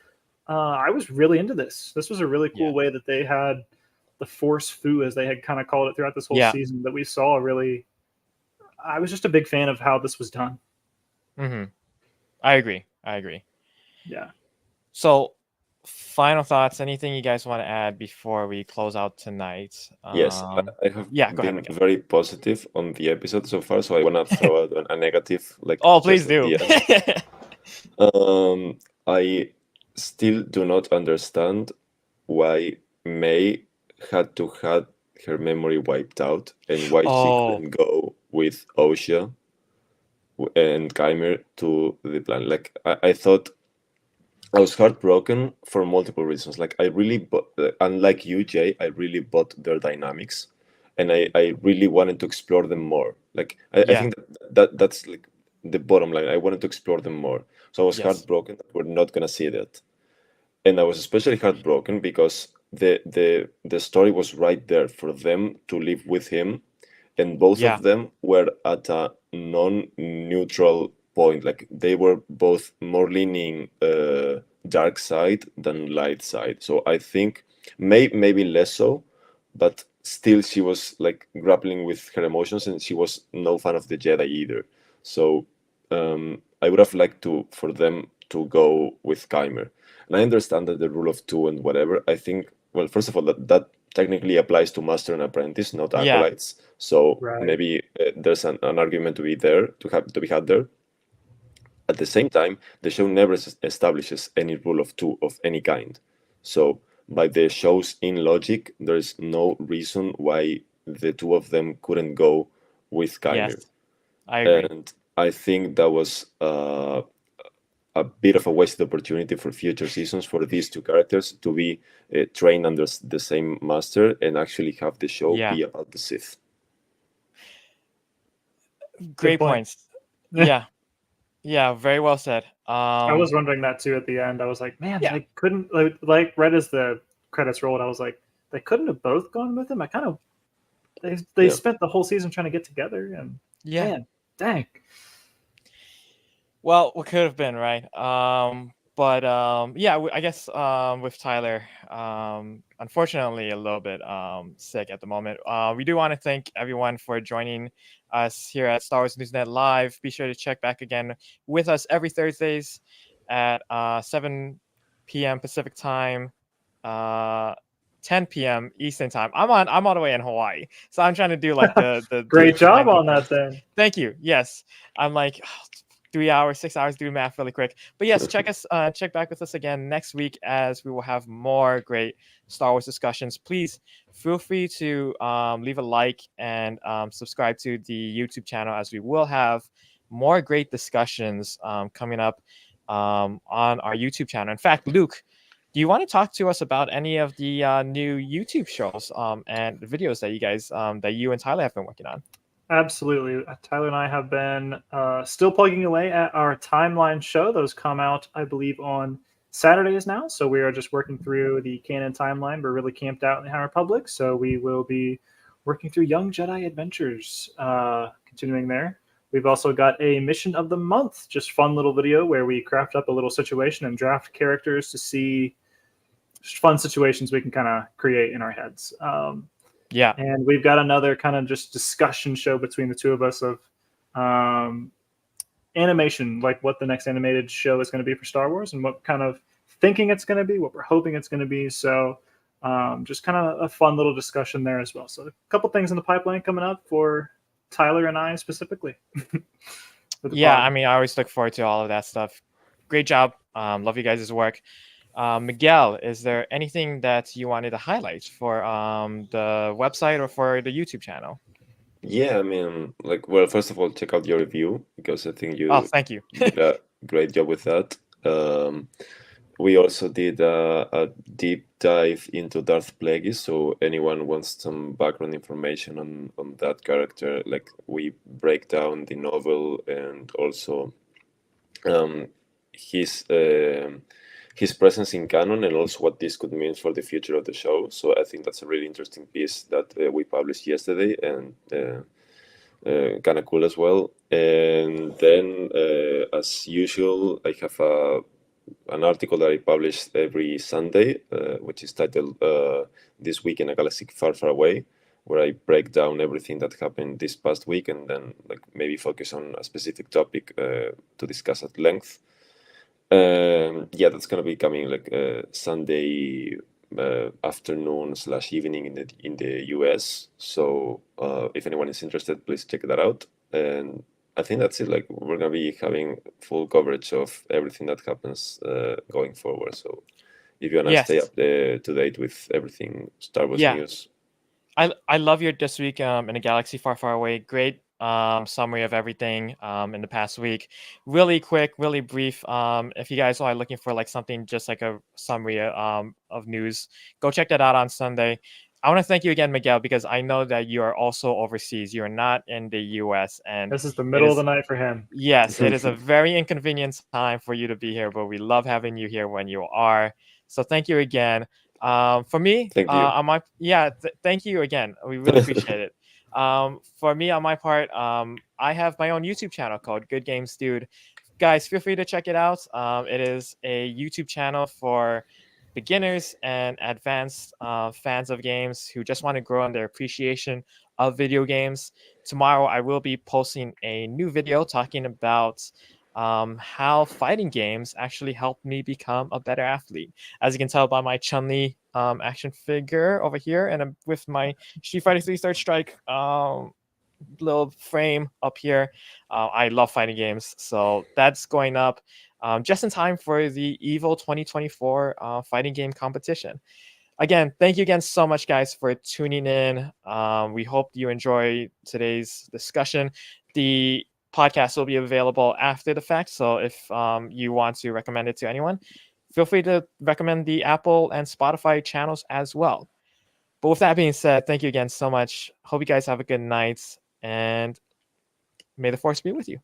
I was really into this. This was a really cool way that they had the force foo, as they had kind of called it throughout this whole season, that we saw. Really, I was just a big fan of how this was done. I agree. Yeah. So, final thoughts. Anything you guys want to add before we close out tonight? Yes, I have go been ahead. very positive on the episode so far, so I want to throw out a negative. Like, Oh, please just at do. the end. I still do not understand why May had to have her memory wiped out and why she couldn't go with Osha and Keimer to the planet. Like, I thought I was heartbroken for multiple reasons. Like, I really bought, unlike you, Jay, I really bought their dynamics, and I really wanted to explore them more. Like, I think that's like the bottom line. I wanted to explore them more. So I was heartbroken that we're not gonna see that, and I was especially heartbroken because the story was right there for them to live with him, and both of them were at a non-neutral point. Like, they were both more leaning dark side than light side. So I think maybe less so, but still she was like grappling with her emotions, and she was no fan of the Jedi either. So I would have liked for them to go with Keimer. And I understand that the rule of two and whatever. I think, well, first of all, that technically applies to master and apprentice, not acolytes. So maybe there's an argument to be had there. At the same time, the show never establishes any rule of two of any kind. So by the show's in logic, there's no reason why the two of them couldn't go with Keimer. Yes, I agree. And I think that was a bit of a wasted opportunity for future seasons for these two characters to be trained under the same master and actually have the show be about the Sith. Great points. Yeah, very well said. I was wondering that too at the end. I was like, man, they couldn't like right as the credits rolled, I was like, they couldn't have both gone with him. I kind of they spent the whole season trying to get together, and man, dang. Well, what could have been, right? But I guess with Tyler, unfortunately a little bit sick at the moment. We do want to thank everyone for joining us here at Star Wars Newsnet Live. Be sure to check back again with us every Thursdays at 7 p.m. Pacific time, 10 p.m. Eastern time. I'm all the way in Hawaii, so I'm trying to do like the great job on that then. Thank you. Yes, I'm like 3 hours, 6 hours, do math really quick. But yes, check back with us again next week, as we will have more great Star Wars discussions. Please feel free to leave a like and subscribe to the YouTube channel, as we will have more great discussions coming up on our YouTube channel. In fact, Luke, do you want to talk to us about any of the new YouTube shows and videos that you guys that you and Tyler have been working on? Absolutely. Tyler and I have been still plugging away at our timeline show. Those come out, I believe, on Saturdays now. So we are just working through the canon timeline. We're really camped out in the High Republic. So we will be working through Young Jedi Adventures, continuing there. We've also got a mission of the month, just fun little video where we craft up a little situation and draft characters to see just fun situations we can kind of create in our heads. And we've got another kind of just discussion show between the two of us of animation, like what the next animated show is going to be for Star Wars and what kind of thinking it's going to be, what we're hoping it's going to be. So just kind of a fun little discussion there as well. So a couple things in the pipeline coming up for Tyler and I specifically. I mean, I always look forward to all of that stuff. Great job. Love you guys' work. Miguel, is there anything that you wanted to highlight for the website or for the YouTube channel? Yeah, I mean, like, well, first of all, check out your review, because I think you thank you. did a great job with that. We also did a deep dive into Darth Plagueis, so anyone wants some background information on that character, like we break down the novel and also his presence in canon and also what this could mean for the future of the show. So I think that's a really interesting piece that we published yesterday, and kind of cool as well. And then, as usual, I have an article that I publish every Sunday, which is titled "This Week in a Galaxy Far, Far Away," where I break down everything that happened this past week and then like maybe focus on a specific topic to discuss at length. Yeah, that's gonna be coming like Sunday afternoon / evening in the US. So if anyone is interested, please check that out. And I think that's it. Like we're gonna be having full coverage of everything that happens going forward. So if you wanna stay Yes. up to date with everything Star Wars Yeah. news, I love your This Week in a Galaxy Far, Far Away. Great summary of everything in the past week. Really quick, really brief. If you guys are looking for like something just like a summary of news, go check that out on Sunday. I want to thank you again, Miguel, because I know that you are also overseas. You are not in the US, and This is the middle of the night for him. yes, it is a very inconvenient time for you to be here, but we love having you here when you are. So thank you again. For me, Thank you. on my thank you again. We really appreciate it. For me, on my part, I have my own YouTube channel called Good Games Dude. Guys, feel free to check it out. It is a YouTube channel for beginners and advanced fans of games who just want to grow in their appreciation of video games. Tomorrow, I will be posting a new video talking about how fighting games actually helped me become a better athlete. As you can tell by my Chun-Li action figure over here, and with my Street Fighter 3 Third Strike little frame up here. I love fighting games, so that's going up just in time for the EVO 2024 fighting game competition. Again, thank you again so much, guys, for tuning in. We hope you enjoy today's discussion. The podcast will be available after the fact, so if you want to recommend it to anyone, feel free to recommend the Apple and Spotify channels as well. But with that being said, thank you again so much. Hope you guys have a good night, and may the force be with you.